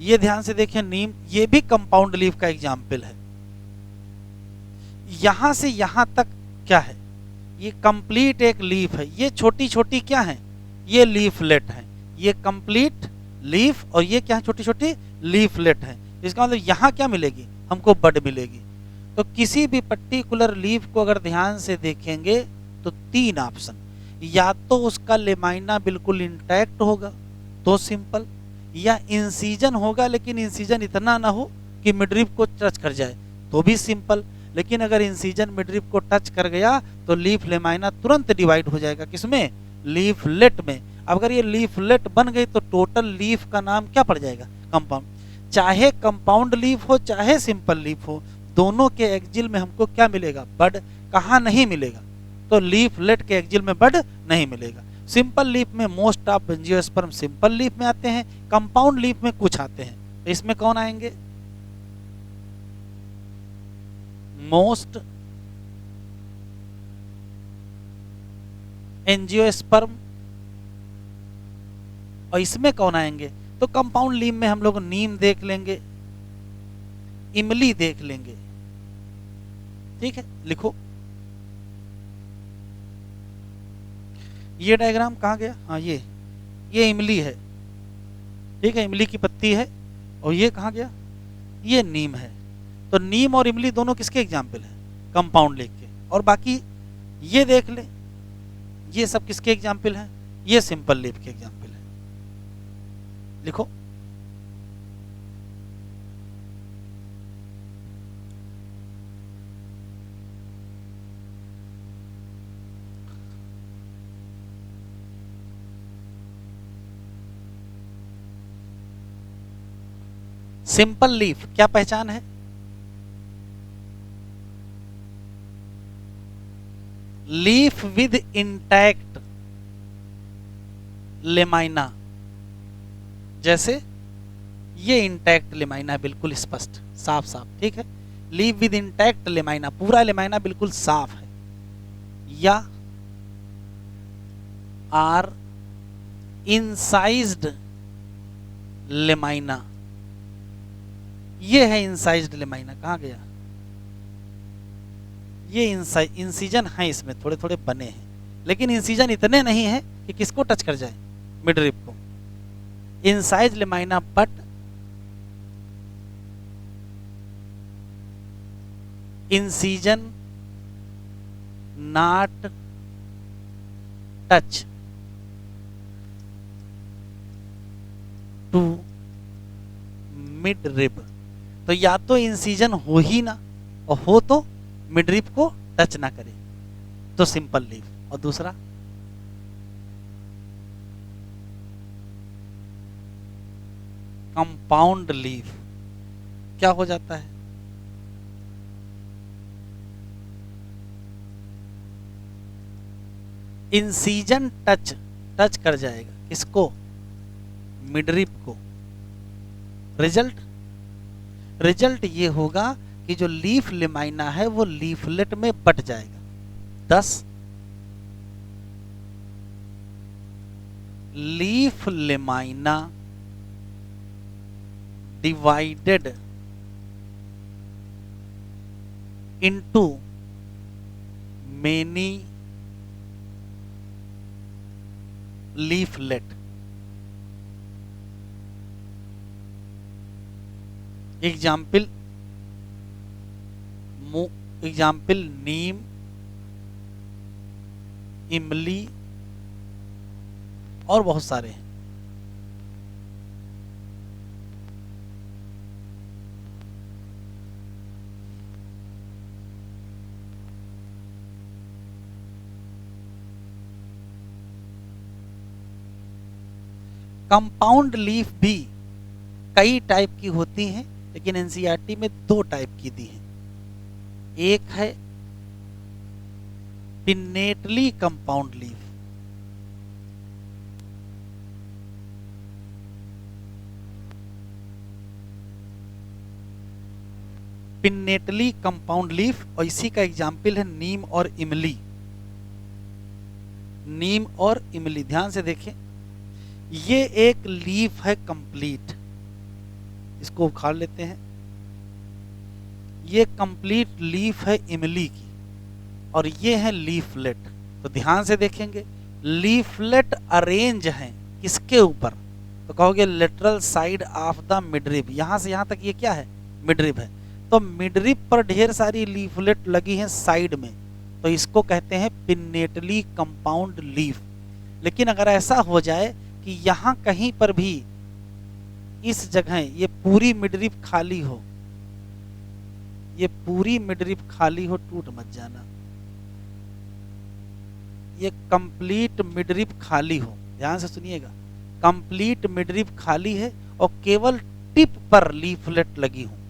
ये ध्यान से देखें, नीम ये भी कंपाउंड लीफ का एग्जाम्पल है। यहां से यहां तक क्या है, ये कंप्लीट एक लीफ है, ये छोटी छोटी क्या है, ये लीफलेट है। ये कंप्लीट लीफ और ये क्या है, छोटी छोटी लीफलेट है। इसका मतलब यहां क्या मिलेगी, हमको बड मिलेगी। तो किसी भी पर्टिकुलर लीफ को अगर ध्यान से देखेंगे तो तीन ऑप्शन, या तो उसका लेमाइना बिल्कुल इंटैक्ट होगा तो सिंपल, या इंसीजन होगा लेकिन इंसीजन इतना ना हो कि मिडरिप को टच कर जाए तो भी सिंपल। लेकिन अगर इंसीजन मिडरिप को टच कर गया तो लीफ लेमाइना तुरंत डिवाइड हो जाएगा, किसमें, लीफलेट में। अगर ये लीफलेट बन गई तो टोटल लीफ का नाम क्या पड़ जाएगा, कंपाउंड। चाहे कंपाउंड लीफ हो चाहे सिंपल लीफ हो, दोनों के एक्जिल में हमको क्या मिलेगा, बड। कहाँ नहीं मिलेगा, तो लीफलेट के एक्जिल में बड नहीं मिलेगा। सिंपल लीफ में most of angiosperm simple leaf में आते हैं, कंपाउंड लीफ में कुछ आते हैं। तो इसमें कौन आएंगे, मोस्ट एंजियोस्पर्म, और इसमें कौन आएंगे, तो कंपाउंड लीफ में हम लोग नीम देख लेंगे, इमली देख लेंगे। ठीक है, लिखो ये डायग्राम कहाँ गया, हाँ ये इमली है, ठीक है, इमली की पत्ती है। और ये कहाँ गया, ये नीम है। तो नीम और इमली दोनों किसके एग्जाम्पल है, कंपाउंड लीफ के। और बाकी ये देख ले, ये सब किसके एग्जाम्पल हैं, ये सिंपल लीफ के एग्जाम्पल है। लिखो सिंपल लीफ क्या पहचान है, लीफ विद इंटैक्ट लेमाइना। जैसे ये इंटैक्ट लेमाइना बिल्कुल स्पष्ट साफ साफ, ठीक है, लीफ विद इंटैक्ट लेमाइना, पूरा लेमाइना बिल्कुल साफ है। या आर इंसाइज्ड लेमाइना, ये है इंसाइज्ड लेमाइना, कहाँ गया, ये इंसीजन है, इसमें थोड़े थोड़े बने हैं, लेकिन इंसीजन इतने नहीं है कि किसको टच कर जाए, मिडरिप को। Incise lamina but incision not touch to midrib. तो या तो इंसीजन हो ही ना, और हो तो मिडरिप को टच ना करे, तो सिंपल लीफ। और दूसरा कंपाउंड लीफ क्या हो जाता है, इंसीजन टच कर जाएगा किसको, मिडरिप को। रिजल्ट ये होगा कि जो लीफ लेमाइना है वो लीफलेट में बट जाएगा। 10 leaf lamina divided into many leaflet. Example neem, इमली और बहुत सारे हैं। कंपाउंड लीफ भी कई टाइप की होती हैं, लेकिन एनसीईआरटी में 2 टाइप की दी है। एक है pinnately compound leaf, pinnately compound leaf, और इसी का एग्जाम्पल है नीम और इमली। नीम और इमली, ध्यान से देखें, ये एक लीफ है कंप्लीट, इसको उखाड़ लेते हैं। ये कंप्लीट लीफ है इमली की, और ये है लीफलेट। तो ध्यान से देखेंगे, लीफलेट अरेंज हैं किसके ऊपर, तो कहोगे lateral side of the midrib, यहां से यहां तक ये क्या है, मिडरिब है। तो मिडरिब पर ढेर सारी लीफलेट लगी हैं साइड में, तो इसको कहते हैं पिन्नेटली कंपाउंड लीफ। लेकिन अगर ऐसा हो जाए कि यहां कहीं पर भी इस जगह ये पूरी मिडरिब खाली हो, ये पूरी मिडरिब खाली हो, टूट मत जाना, ये कंप्लीट मिडरिब खाली हो, ध्यान से सुनिएगा, कंप्लीट मिडरिब खाली है और केवल टिप पर लीफलेट लगी हूं।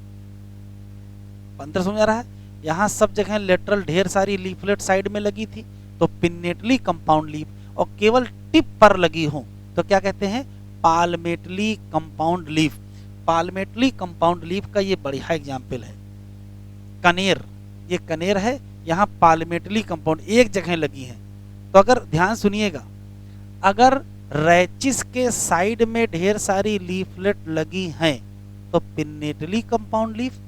अंतर समझ आ रहा है, यहां सब जगह लेटरल ढेर सारी लीफलेट साइड में लगी थी, तो पिन्नेटली कंपाउंड लीफ, और केवल टिप पर लगी हूं तो क्या कहते हैं, पाल्मेटली कंपाउंड लीफ। पाल्मेटली कंपाउंड लीफ का ये बढ़िया एग्जाम्पल है कनेर, ये कनेर है, यहां पाल्मेटली कंपाउंड एक जगह लगी है। तो अगर ध्यान सुनिएगा, अगर रैचिस के साइड में ढेर सारी लीफलेट लगी हैं तो पिन्नेटली कंपाउंड लीफ,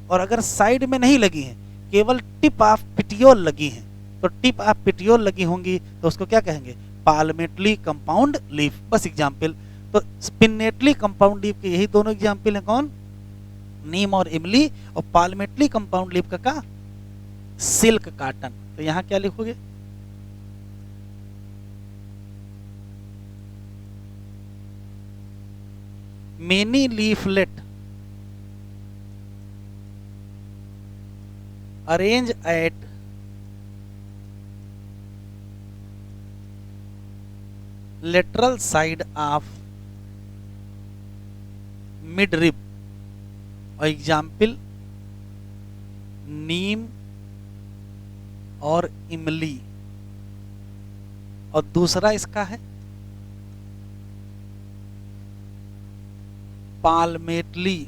और अगर साइड में नहीं लगी हैं, केवल टिप ऑफ पिटियोल लगी हैं, तो टिप ऑफ पिटियोल लगी होंगी तो उसको क्या कहेंगे, पाल्मेटली कंपाउंड लीफ। बस एग्जाम्पल, तो पिन्नेटली कंपाउंड लीफ के यही दोनों एग्जाम्पल हैं, कौन, नीम और इमली, और पाल्मेटली कंपाउंड लीफ का सिल्क कॉटन। तो यहां क्या लिखोगे, many leaflet arrange eight lateral side of midrib, और एग्जाम्पल नीम और इमली, और दूसरा इसका है पाल्मेटली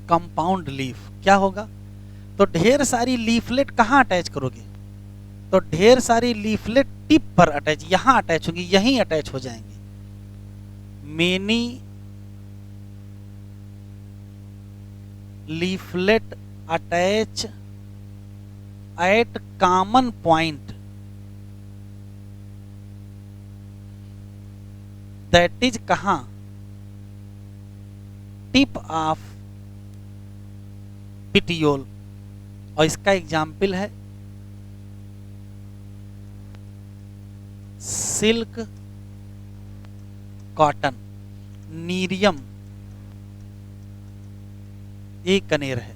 कंपाउंड लीफ। क्या होगा, तो ढेर सारी लीफलेट कहाँ अटैच करोगे, तो ढेर सारी लीफलेट टिप पर अटैच, यहां अटैच होंगी, यहीं अटैच हो जाएंगे। Many leaflet attach eight common point, that is कहां, टिप ऑफ पिटियोल, और इसका एग्जाम्पल है सिल्क कॉटन, नीरियम, ये कनेर है,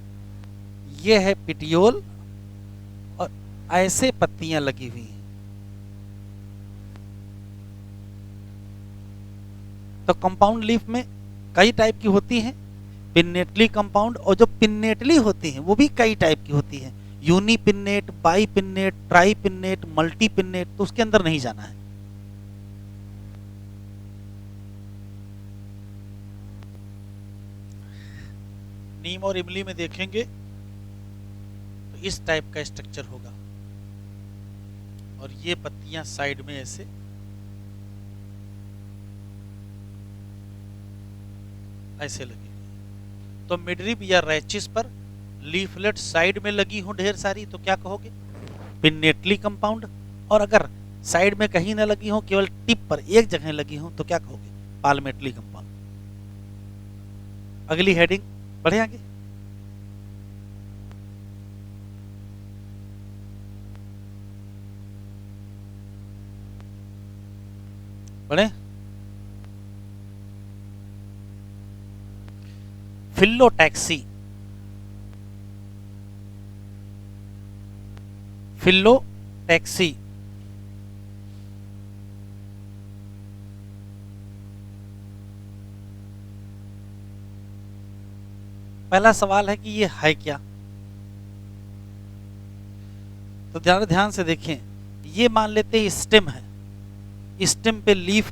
ये है पिटियोल, और ऐसे पत्तियां लगी हुई हैं। तो कंपाउंड लीफ में कई टाइप की होती हैं, पिन्नेटली कंपाउंड, और जो पिन्नेटली होती हैं वो भी कई टाइप की होती हैं, unipinnate, bipinnate, tripinnate, multipinnate, तो उसके अंदर नहीं जाना है। नीम और इमली में देखेंगे तो इस टाइप का स्ट्रक्चर होगा, और ये पत्तियां साइड में ऐसे, ऐसे लगी। तो मिडरिब या रैचिस पर लीफलेट साइड में लगी हो ढेर सारी तो क्या कहोगे, पिन्नेटली कंपाउंड, और अगर साइड में कहीं ना लगी हो, केवल टिप पर एक जगह लगी हो तो क्या कहोगे, पाल्मेटली कंपाउंड। अगली हेडिंग बढ़े आगे, बढ़े, फिलोटैक्सी, फिलोटैक्सी, पहला सवाल है कि ये है क्या, तो ध्यान से देखें, ये मान लेते हैं स्टेम है, स्टेम पे लीफ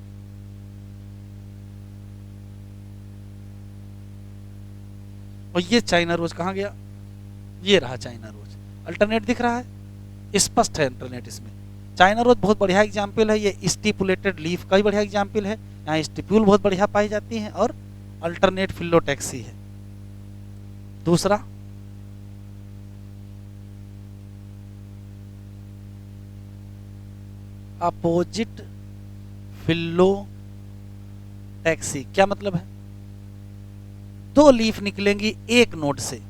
और ये चाइना रोज कहाँ गया, ये रहा चाइना रोज। अल्टरनेट दिख रहा है, स्पष्ट है अल्टरनेट इसमें। चाइना रोज बहुत बढ़िया एग्जाम्पल है, ये स्टिपुलेटेड लीफ का भी बढ़िया एग्जाम्पल है, यहाँ स्टिप्यूल बहुत बढ़िया पाई जाती है, और अल्टरनेट फिलोटैक्सी है। दूसरा अपोजिट फिलोटैक्सी, क्या मतलब है, दो लीफ निकलेंगी एक नोड से,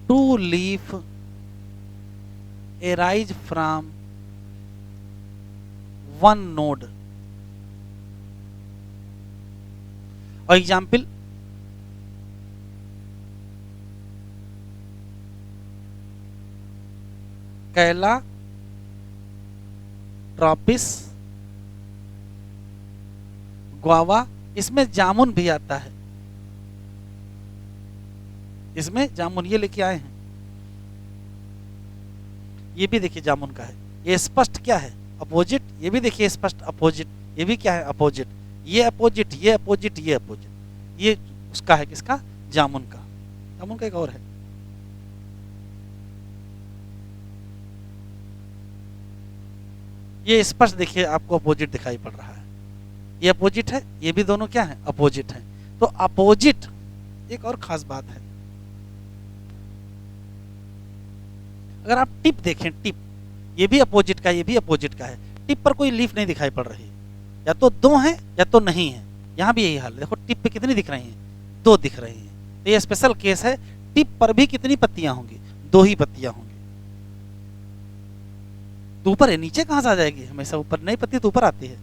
two leaf arise from one node। और एग्जाम्पल, कैला ट्रॉपिस ग्वावा, इसमें जामुन भी आता है, इसमें जामुन ये लेके आए हैं, ये भी देखिए जामुन का है, ये स्पष्ट क्या है, अपोजिट, ये भी देखिए स्पष्ट अपोजिट, ये भी क्या है अपोजिट, ये अपोजिट, ये अपोजिट, ये अपोजिट, ये उसका है, किसका, जामुन का। जामुन का एक और है, ये स्पष्ट देखिए आपको अपोजिट दिखाई पड़ रहा है, ये अपोजिट है, ये भी दोनों क्या है, अपोजिट है। तो अपोजिट एक और खास बात है, अगर आप टिप देखें, टिप ये भी अपोजिट का, ये भी अपोजिट का है, टिप पर कोई लीफ नहीं दिखाई पड़ रही, या तो दो है या तो नहीं है, यहाँ भी यही हाल है, देखो टिप पे कितनी दिख रही हैं, दो दिख रही हैं, तो ये स्पेशल केस है, टिप पर भी कितनी पत्तियां होंगी, दो ही पत्तियां होंगी। तो ऊपर है, नीचे कहां से आ जाएगी, हमेशा ऊपर, नई पत्ती तो ऊपर आती है।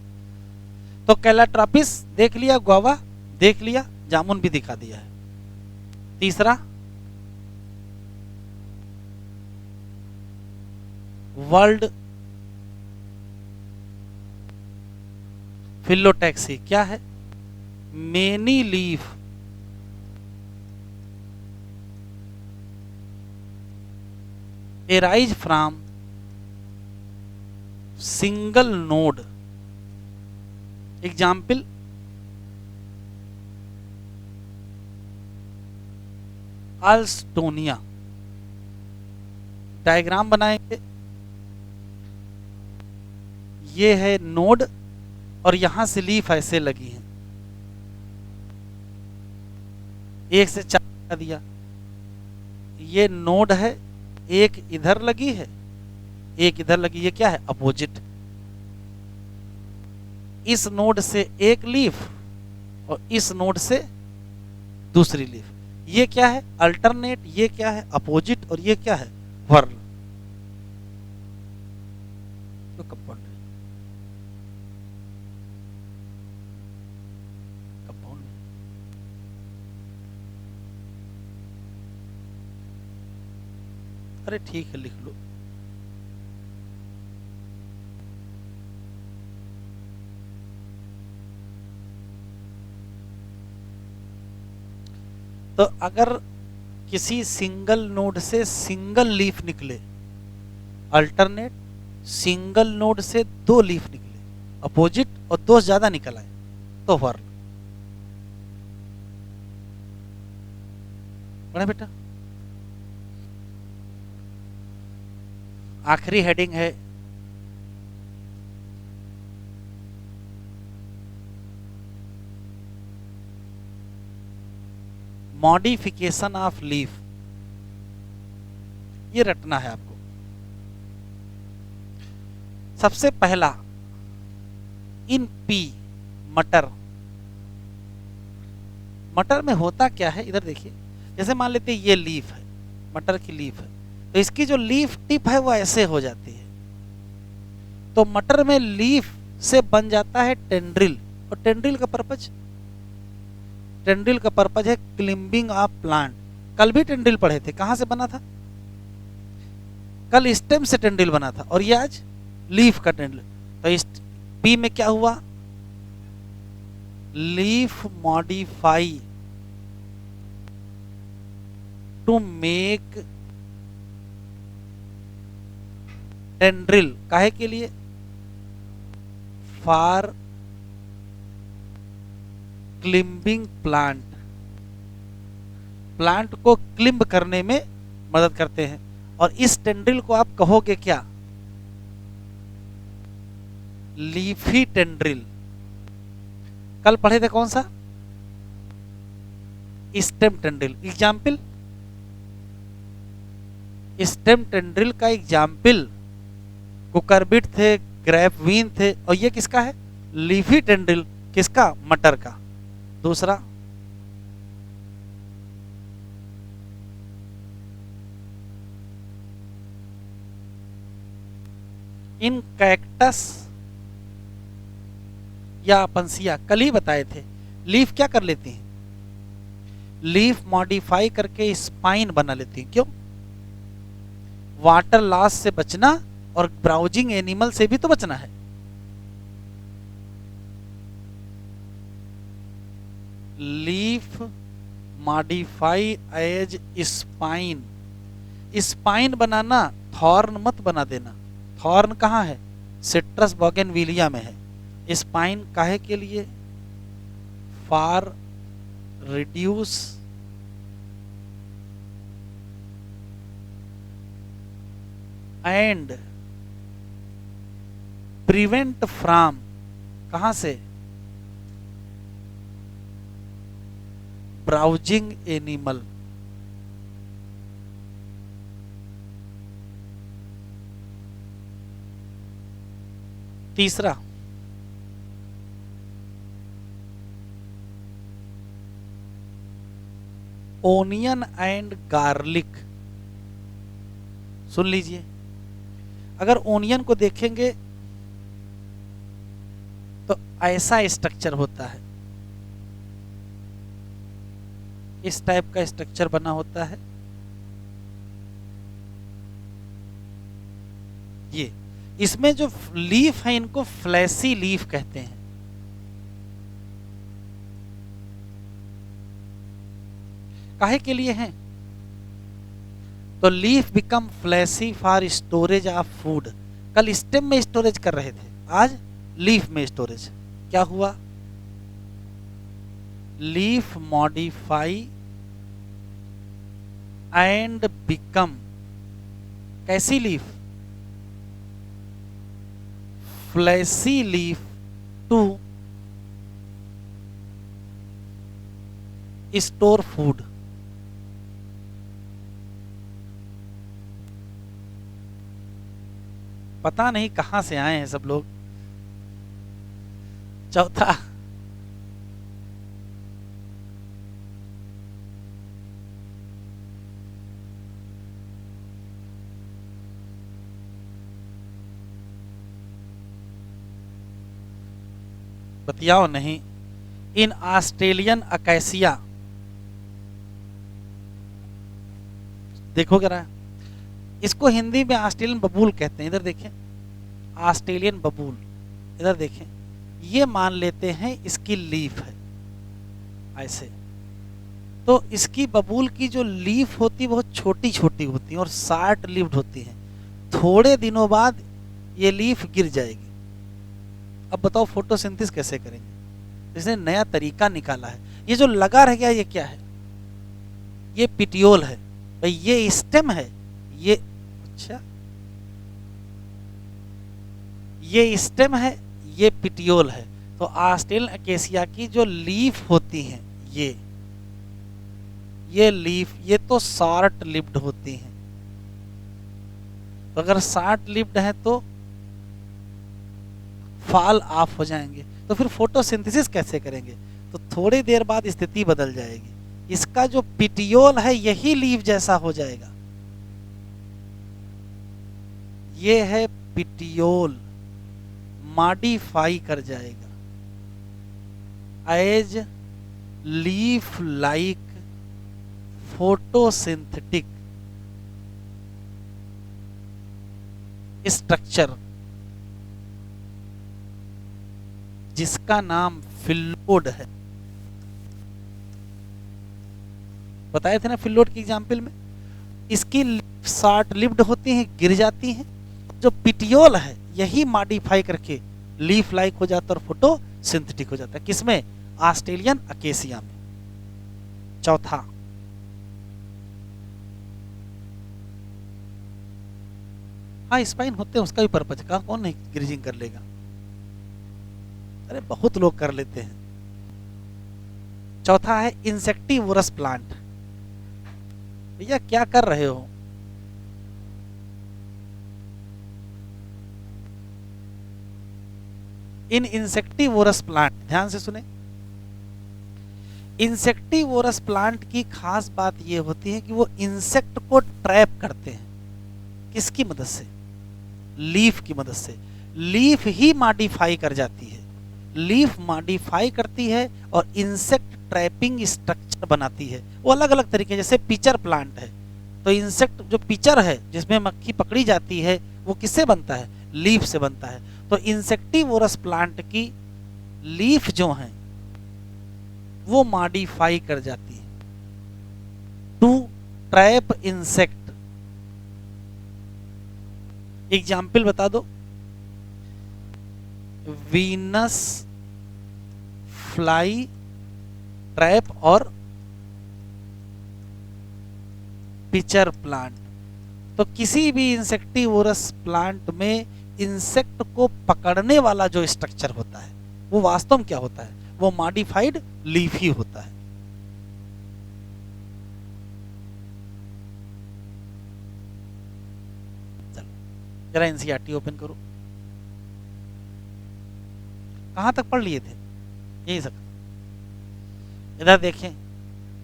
तो कैलाट्रापिस देख लिया, ग्वावा देख लिया, जामुन भी दिखा दिया है। तीसरा वर्ल्ड फिलोटैक्सी क्या है, many leaf arise from single node. Example, Alstonia. Diagram बनाएंगे, ये है नोड और यहां से लीफ ऐसे लगी है, एक से चार दिया, ये नोड है, एक इधर लगी है, एक इधर लगी, ये क्या है अपोजिट। इस नोड से एक लीफ और इस नोड से दूसरी लीफ, ये क्या है अल्टरनेट, ये क्या है अपोजिट, और ये क्या है वर्ल। तो कंपाउंड अरे ठीक है लिख लो। तो अगर किसी सिंगल नोड से सिंगल लीफ निकले अल्टरनेट, सिंगल नोड से दो लीफ निकले अपोजिट, और दो से ज्यादा निकल आए तो वर्ल। बड़ा बेटा आखिरी हेडिंग है मॉडिफिकेशन ऑफ लीफ, ये रटना है आपको। सबसे पहला इन पी मटर, मटर में होता क्या है इधर देखिए, जैसे मान लेते ये लीफ है, मटर की लीफ है, तो इसकी जो लीफ टिप है वो ऐसे हो जाती है, तो मटर में लीफ से बन जाता है टेंड्रिल, और टेंड्रिल का पर्पज, टेंड्रिल का पर्पज है क्लिम्बिंग ऑफ प्लांट। कल भी टेंड्रिल पढ़े थे, कहां से बना था, कल स्टेम से टेंड्रिल बना था, और ये आज लीफ का टेंड्रिल। तो इस पी में क्या हुआ, leaf modify to make tendril, काहे के लिए, फॉर क्लिम्बिंग प्लांट, प्लांट को क्लिम्ब करने में मदद करते हैं। और इस टेंड्रिल को आप कहोगे क्या? Leafy tendril. कल पढ़े थे कौन सा? Stem tendril. Example, stem tendril का एग्जाम्पल कुकरबिट थे, ग्रेपवीन थे, और ये किसका है? Leafy tendril. किसका? मटर का। दूसरा, इन कैक्टस या पंसिया, कल ही बताए थे, लीफ क्या कर लेती हैं? लीफ मॉडिफाई करके स्पाइन बना लेती हैं। क्यों? वाटर लॉस से बचना और ब्राउजिंग एनिमल से भी तो बचना है। Leaf modify as spine. Spine बनाना, थॉर्न मत बना देना। थॉर्न कहाँ है? सिट्रस बोगेनविलिया में है। स्पाइन काहे के लिए? For reduce and prevent from, कहां से? Browsing animal. तीसरा, ओनियन एंड गार्लिक। सुन लीजिए, अगर ओनियन को देखेंगे तो ऐसा स्ट्रक्चर होता है, इस टाइप का स्ट्रक्चर बना होता है। ये इसमें जो लीफ है इनको फ्लैसी लीफ कहते हैं। काहे के लिए हैं? तो leaf become fleshy for storage of food. कल स्टेम में स्टोरेज कर रहे थे, आज लीफ में स्टोरेज। क्या हुआ? लीफ मॉडिफाई एंड बिकम, कैसी leaf? Fleshy leaf to store food. पता नहीं कहां से आए हैं सब लोग। चौथा, बतियाओ नहीं। इन ऑस्ट्रेलियन अकैसिया, देखो जरा, इसको हिंदी में ऑस्ट्रेलियन बबूल कहते हैं। इधर देखें, ऑस्ट्रेलियन बबूल, इधर देखें, ये मान लेते हैं इसकी लीफ है ऐसे। तो इसकी बबूल की जो लीफ होती है बहुत छोटी छोटी होती है और शार्ट लिव्ड होती है। थोड़े दिनों बाद ये लीफ गिर जाएगी। अब बताओ फोटोसिंथेसिस कैसे करेंगे? इसने नया तरीका निकाला है। ये जो लगा रह गया ये क्या है? ये पिटियोल है भाई, ये स्टेम है। ये अच्छा, ये स्टेम है, ये पिटियोल है। तो ऑस्ट्रेलियन अकेसिया की जो लीफ होती हैं, ये लीफ, ये तो शॉर्ट लिव्ड होती हैं। तो अगर शॉर्ट लिव्ड है तो फॉल ऑफ हो जाएंगे। तो फिर फोटोसिंथेसिस कैसे करेंगे? तो थोड़ी देर बाद स्थिति बदल जाएगी। इसका जो पिटियोल है यही लीफ जैसा हो जाएगा। ये है पिटियोल, मॉडिफाई कर जाएगा as leaf like photosynthetic structure, जिसका नाम फिल्लोड है। बताए थे ना फिल्लोड की एग्जाम्पल में। इसकी शॉर्ट लिव्ड होती हैं, गिर जाती हैं। जो पिटियोल है यही मॉडिफाई करके लीफ लाइक हो जाता है और फोटो सिंथेटिक हो जाता है। किसमें? ऑस्ट्रेलियन अकेसिया में। चौथा, हाँ स्पाइन होते हैं, उसका भी पर्पज, कहाँ कौन नहीं ग्रीजिंग कर लेगा, अरे बहुत लोग कर लेते हैं। चौथा है इंसेक्टिवोरस प्लांट। भैया क्या कर रहे हो, इन इंसेक्टिवोरस प्लांट, ध्यान से सुने, इंसेक्टिवोरस प्लांट की खास बात यह होती है कि वो इंसेक्ट को ट्रैप करते हैं। किसकी मदद से, लीफ की मदद से। लीफ ही मॉडिफाई कर जाती है, लीफ मॉडिफाई करती है और इंसेक्ट ट्रैपिंग स्ट्रक्चर बनाती है। वो अलग अलग तरीके, जैसे पिचर प्लांट है तो इंसेक्ट जो पिचर है जिसमें मक्खी पकड़ी जाती है वो किससे बनता है, लीफ से बनता है। तो इंसेक्टिवोरस प्लांट की लीफ जो है वो मॉडिफाई कर जाती है टू ट्रैप इंसेक्ट। एग्जाम्पल बता दो, वीनस फ्लाई ट्रैप और पिचर प्लांट। तो किसी भी इंसेक्टिवोरस प्लांट में इंसेक्ट को पकड़ने वाला जो स्ट्रक्चर होता है वो वास्तव में क्या होता है, वो मॉडिफाइड लीफ ही होता है। चलो जरा एनसीईआरटी ओपन करो, कहां तक पढ़ लिए थे, यही सब। इधर देखें,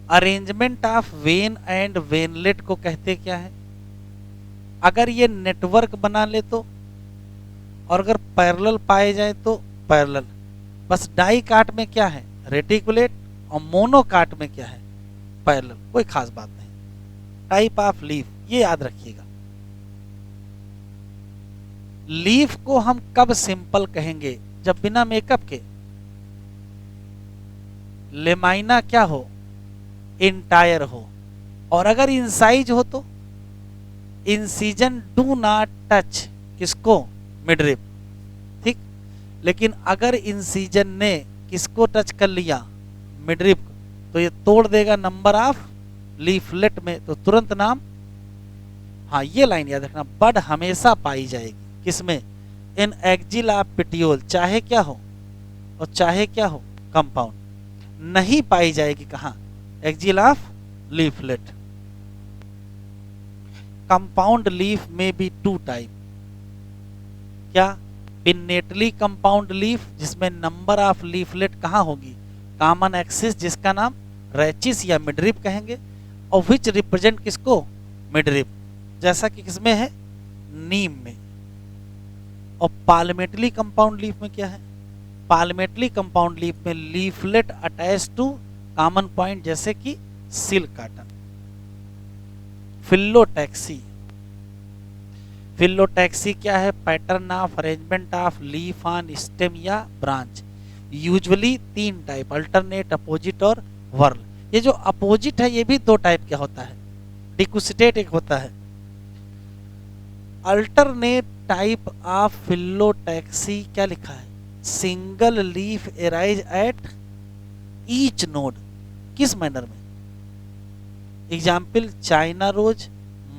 अरेंजमेंट ऑफ वेन एंड वेनलेट को कहते क्या है। अगर ये नेटवर्क बना ले तो, और अगर पैरेलल पाए जाए तो पैरेलल। बस डाई काट में क्या है, रेटिकुलेट, और मोनो काट में क्या है, पैरेलल। कोई खास बात नहीं। टाइप ऑफ लीफ ये याद रखिएगा। लीफ को हम कब सिंपल कहेंगे, जब बिना मेकअप के लेमाइना क्या हो, इंटायर हो। और अगर इंसाइज हो तो इंसिजन डू नॉट टच किसको, मिडरिप, ठीक। लेकिन अगर इंसिजन ने किसको टच कर लिया, मिडरिप को, तो ये तोड़ देगा नंबर ऑफ लीफलेट में, तो तुरंत नाम। हाँ ये लाइन याद रखना, बड हमेशा पाई जाएगी किसमें, इन एक्जिल ऑफ पिटियोल, चाहे क्या हो और चाहे क्या हो कंपाउंड, नहीं पाई जाएगी कहां, axile of leaflet. Compound leaf में भी टू टाइप, क्या, पिन्नेटली कंपाउंड लीफ जिसमें नंबर ऑफ लीफलेट कहां होगी, कॉमन एक्सिस जिसका नाम रेचिस या मिडरिप कहेंगे, और विच रिप्रेजेंट किसको, मिडरिप, जैसा कि किसमें है, नीम में। और पाल्मेटली कंपाउंड लीफ में क्या है, पाल्मेटली कंपाउंड लीफ में leaflet attach to common point जैसे कि सिल्क कॉटन। फिलोटैक्सी, फिलोटैक्सी क्या है, pattern of arrangement of leaf on stem या ब्रांच। यूजुअली तीन टाइप, अल्टरनेट, अपोजिट और वर्ल। ये जो अपोजिट है ये भी दो टाइप का होता है, डिक्विसिटेट एक होता है। अल्टरनेट टाइप ऑफ फिलोटैक्सी क्या लिखा है, single leaf arise at each node, किस मैनर में, एग्जाम्पल चाइना रोज,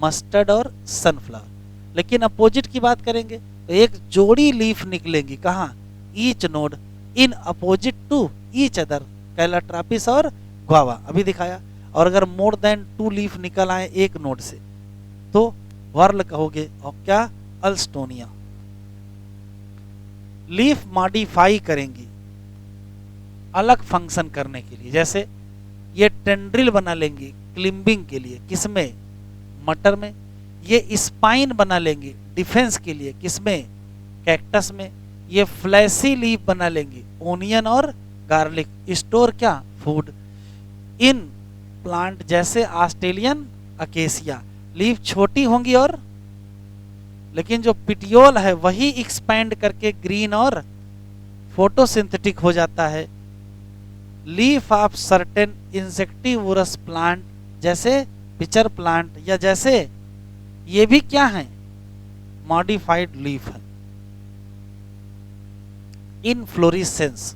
मस्टर्ड और सनफ्लावर। लेकिन अपोजिट की बात करेंगे तो एक जोड़ी लीफ निकलेंगी कहाँ, each node, in opposite to each other, Calotropis और ग्वावा अभी दिखाया। और अगर मोर देन टू लीफ निकल आए एक नोड से तो वर्ल कहोगे, और क्या, अल्स्टोनिया। लीफ मॉडिफाई करेंगी अलग फंक्शन करने के लिए, जैसे ये टेंड्रिल बना लेंगी क्लिम्बिंग के लिए, किसमें, मटर में। ये स्पाइन बना लेंगी डिफेंस के लिए, किसमें, कैक्टस में। ये फ्लैसी लीफ बना लेंगी ओनियन और गार्लिक, स्टोर क्या, फूड। इन प्लांट जैसे ऑस्ट्रेलियन अकेसिया, लीफ छोटी होंगी और, लेकिन जो पिटियोल है वही एक्सपैंड करके ग्रीन और फोटोसिंथेटिक हो जाता है। Leaf of certain insectivorous plant जैसे पिचर प्लांट, या जैसे ये भी क्या है, मॉडिफाइड लीफ है। इनफ्लोरेसेंस,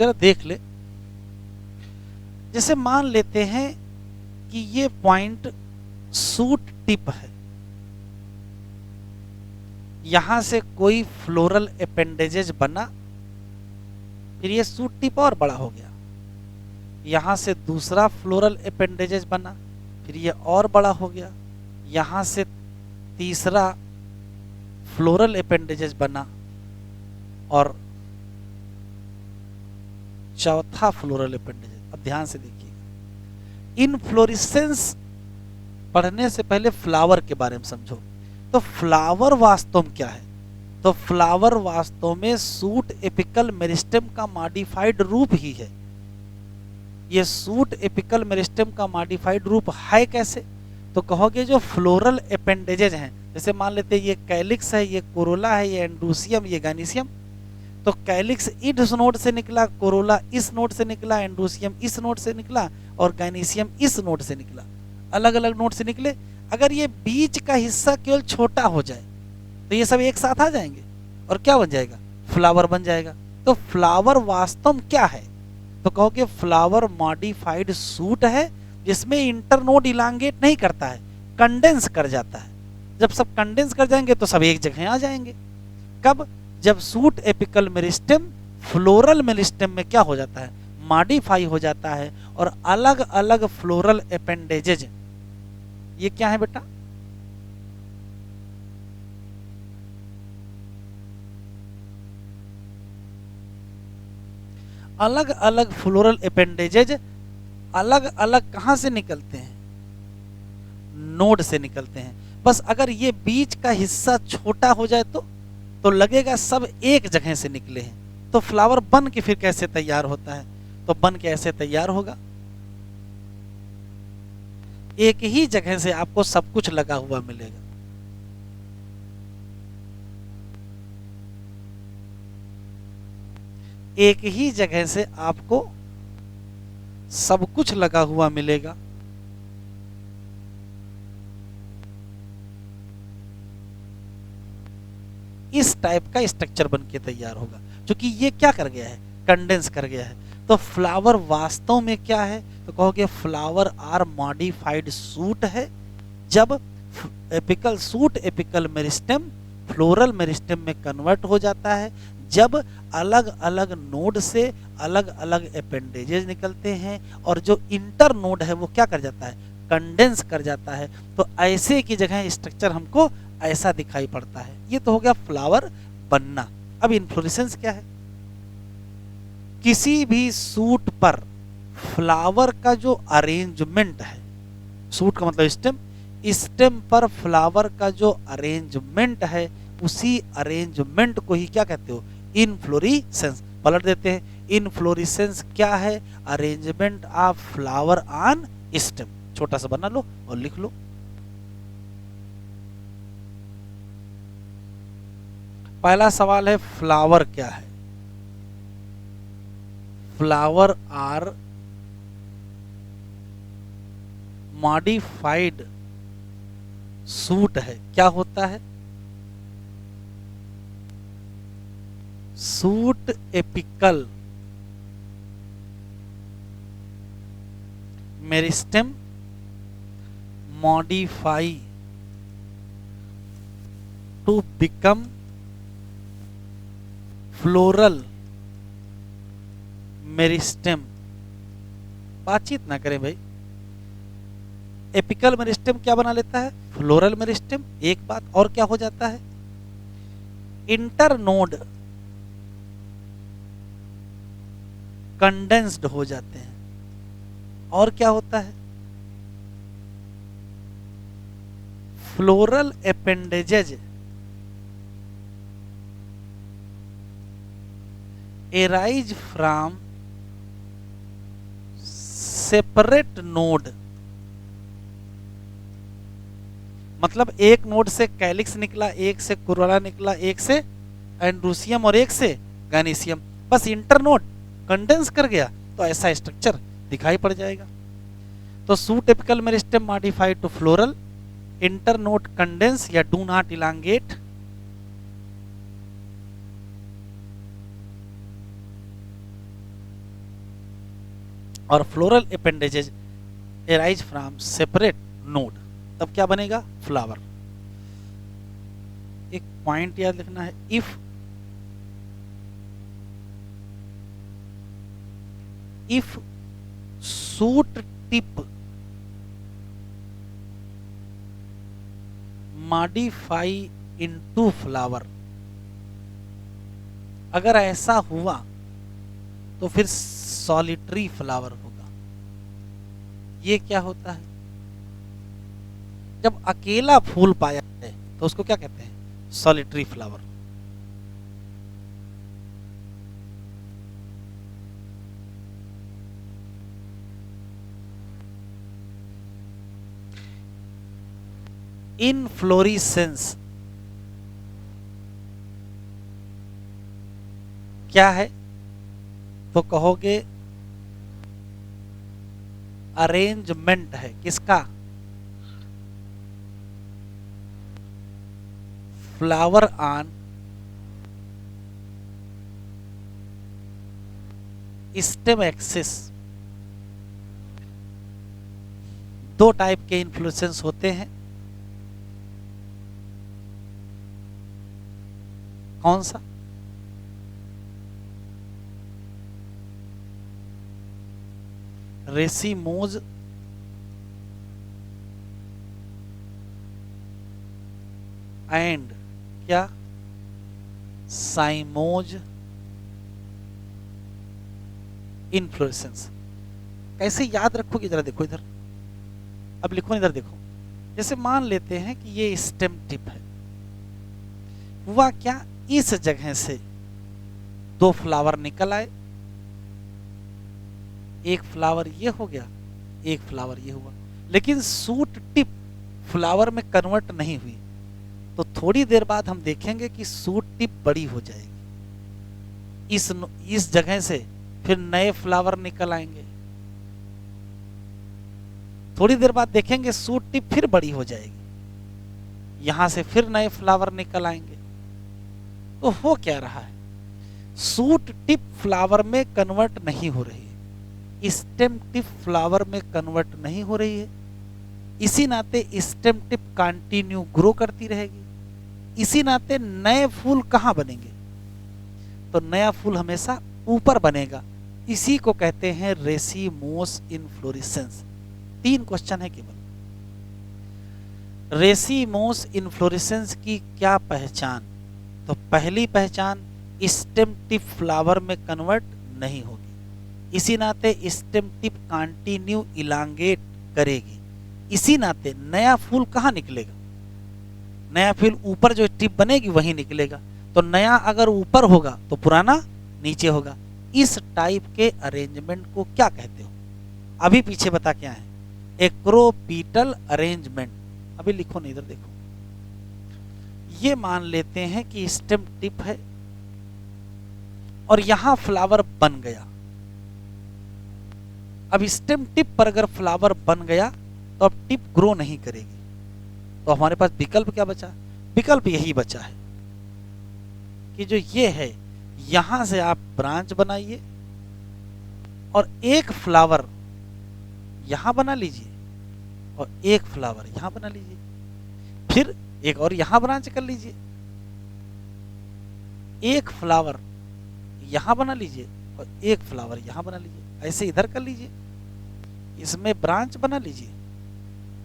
जरा देख ले। जैसे मान लेते हैं कि ये पॉइंट सूट टिप है, यहां से कोई फ्लोरल अपेंडेजेज बना, फिर ये सूट टिप और बड़ा हो गया, यहां से दूसरा फ्लोरल अपेंडेजेज बना, फिर ये और बड़ा हो गया, यहां से तीसरा फ्लोरल अपेंडेजेज बना और चौथा फ्लोरल अपेंडेजेज। अब ध्यान से देखिएगा, इनफ्लोरेसेंस पढ़ने से पहले फ्लावर के बारे में समझो। तो फ्लावर वास्तव में क्या है? तो फ्लावर वास्तव में सूट एपिकल मेरिस्टेम का मॉडिफाइड रूप ही है। ये सूट एपिकल मेरिस्टेम का मॉडिफाइड रूप है कैसे? तो कहोगे जो फ्लोरल अपेंडेजेज हैं, जैसे मान लेते हैं ये कैलिक्स है, ये कोरोला है, ये एंडोसियम, ये गाइनिसियम। तो कैलिक्स इस नोड से निकला, कोरोला इस नोड से निकला, एंडोसियम इस नोड से निकला और गाइनिसियम इस नोड से निकला, अलग अलग नोड से निकले। अगर ये बीच का हिस्सा केवल छोटा हो जाए तो ये सब एक साथ आ जाएंगे और क्या बन जाएगा? फ्लावर बन जाएगा। तो फ्लावर वास्तव में क्या है? तो कहोगे फ्लावर मॉडिफाइड सूट है जिसमें इंटरनोड इलांगेट नहीं करता है, कंडेंस कर जाता है। जब सब कंडेंस कर जाएंगे तो सब एक जगह आ जाएंगे। कब? जब suit apical meristem floral meristem में क्या हो जाता है? मॉडिफाई हो जाता है और अलग अलग फ्लोरल अपेंडेजेज, ये क्या है बेटा? अलग अलग फ्लोरल अपेंडेजेज अलग अलग कहां से निकलते हैं? नोड से निकलते हैं। बस अगर ये बीच का हिस्सा छोटा हो जाए तो लगेगा सब एक जगह से निकले हैं। तो फ्लावर बन के फिर कैसे तैयार होता है? तो बन के ऐसे तैयार होगा, एक ही जगह से आपको सब कुछ लगा हुआ मिलेगा। एक ही जगह से आपको सब कुछ लगा हुआ मिलेगा। इस टाइप का स्ट्रक्चर बन के तैयार होगा, क्योंकि ये क्या कर गया है? कंडेंस कर गया है। तो फ्लावर वास्तव में क्या है? तो कहोगे फ्लावर आर मॉडिफाइड सूट है जब apical suit apical meristem floral meristem में कन्वर्ट हो जाता है, जब अलग अलग नोड से अलग अलग अपेंडेजेस निकलते हैं और जो इंटर नोड है वो क्या कर जाता है? कंडेंस कर जाता है। तो ऐसे की जगह स्ट्रक्चर हमको ऐसा दिखाई पड़ता है। ये तो हो गया फ्लावर बनना। अब इन्फ्लोरेसेंस क्या है? किसी भी सूट पर फ्लावर का जो अरेंजमेंट है, सूट का मतलब स्टेम, स्टेम पर फ्लावर का जो अरेंजमेंट है, उसी अरेंजमेंट को ही क्या कहते हो? इनफ्लोरेसेंस। पलट देते हैं, इनफ्लोरेसेंस क्या है? Arrangement of flower on stem. छोटा सा बना लो और लिख लो। पहला सवाल है फ्लावर क्या है? फ्लावर आर मॉडिफाइड सूट है। क्या होता है? Shoot apical meristem modify to become floral meristem. बातचीत ना करें भाई। एपिकल मेरिस्टेम क्या बना लेता है? Floral meristem. एक बात और क्या हो जाता है? इंटरनोड कंडेंस्ड हो जाते हैं। और क्या होता है? Floral appendages arise from separate node. मतलब एक नोड से कैलिक्स निकला, एक से कोरोला निकला, एक से एंड्रोसियम और एक से गाइनिसियम। बस इंटरनोड कंडेंस कर गया तो ऐसा स्ट्रक्चर दिखाई पड़ जाएगा। तो shoot apical meristem modified to floral, internode condense या डू नॉट इलांगेट, और floral appendages arise from separate node, तब क्या बनेगा? फ्लावर। एक पॉइंट याद रखना है, if shoot tip modify into flower, अगर ऐसा हुआ तो फिर सॉलिटरी फ्लावर होगा। ये क्या होता है? जब अकेला फूल पाया है तो उसको क्या कहते हैं? Solitary flower. इनफ्लोरेसेंस क्या है? तो कहोगे अरेंजमेंट है। किसका? Flower on stem axis. दो टाइप के इन्फ्लोरेसेंस होते हैं। कौन सा? रेसिमोज एंड क्या? Cymose inflorescence. कैसे याद रखोगे? जरा देखो इधर, अब लिखो इधर देखो। जैसे मान लेते हैं कि ये स्टेम टिप है, हुआ क्या? इस जगह से दो फ्लावर निकल आए, एक फ्लावर ये हो गया, एक फ्लावर ये हुआ, लेकिन सूट टिप फ्लावर में कन्वर्ट नहीं हुई। तो थोड़ी देर बाद हम देखेंगे कि सूट टिप बड़ी हो जाएगी। इस जगह से फिर नए फ्लावर निकल आएंगे। थोड़ी देर बाद देखेंगे सूट टिप फिर बड़ी हो जाएगी, यहां से फिर नए फ्लावर निकल आएंगे। तो हो क्या रहा है? सूट टिप फ्लावर में कन्वर्ट नहीं हो रही है, स्टेम टिप फ्लावर में कन्वर्ट नहीं हो रही है। इसी नाते स्टेम टिप कंटिन्यू ग्रो करती रहेगी। इसी नाते नए फूल कहां बनेंगे? तो नया फूल हमेशा ऊपर बनेगा। इसी को कहते हैं रेसिमोस इन्फ्लोरेसेंस। 3 क्वेश्चन है केवल। रेसिमोस इन्फ्लोरेसेंस की क्या पहचान? तो पहली पहचान, स्टेम टिप फ्लावर में कन्वर्ट नहीं होगी। इसी नाते स्टेम टिप कंटिन्यू इलांगेट करेगी। इसी नाते नया फूल कहां निकलेगा? नया फूल ऊपर जो टिप बनेगी वहीं निकलेगा। तो नया अगर ऊपर होगा तो पुराना नीचे होगा। इस टाइप के अरेंजमेंट को क्या कहते हो? अभी पीछे बता क्या है? एक्रोपीटल अरेंजमेंट। अभी लिखो नहीं, इधर देखो। ये मान लेते हैं कि स्टेम टिप है और यहां फ्लावर बन गया। अब स्टेम टिप पर अगर फ्लावर बन गया तो अब टिप ग्रो नहीं करेगी। तो हमारे पास विकल्प क्या बचा? विकल्प यही बचा है कि जो ये है, यहां से आप ब्रांच बनाइए और एक फ्लावर यहां बना लीजिए और एक फ्लावर यहां बना लीजिए, फिर एक और यहां ब्रांच कर लीजिए, एक फ्लावर यहां बना लीजिए और एक फ्लावर यहां बना लीजिए। ऐसे इधर कर लीजिए, इसमें ब्रांच बना लीजिए,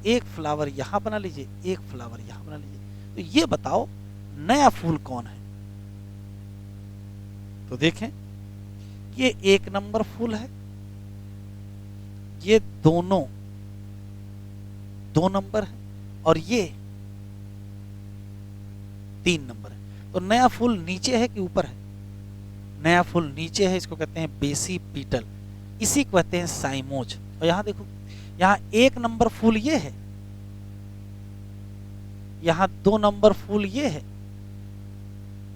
एक फ्लावर यहां बना लीजिए, एक फ्लावर यहां बना लीजिए। तो ये बताओ नया फूल कौन है? तो देखें, ये 1 नंबर फूल है, ये दोनों 2 नंबर है और ये 3 नंबर है। तो नया फूल नीचे है कि ऊपर है? नया फूल नीचे है, इसको कहते हैं बेसी पीटल, इसी को कहते हैं साइमोज। और यहां देखो, यहां 1 नंबर फूल ये है, यहां 2 नंबर फूल ये है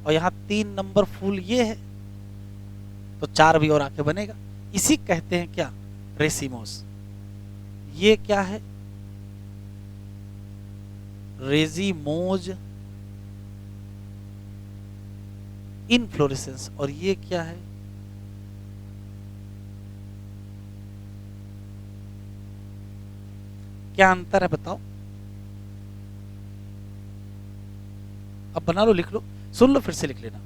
और यहां 3 नंबर फूल ये है। तो 4 भी और आके बनेगा। इसी कहते हैं क्या? रेसिमोस। ये क्या है? रेजिमोज इनफ्लोरेसेंस। और ये क्या है? क्या अंतर है बताओ? अब बना लो, लिख लो, सुन लो, फिर से लिख लेना।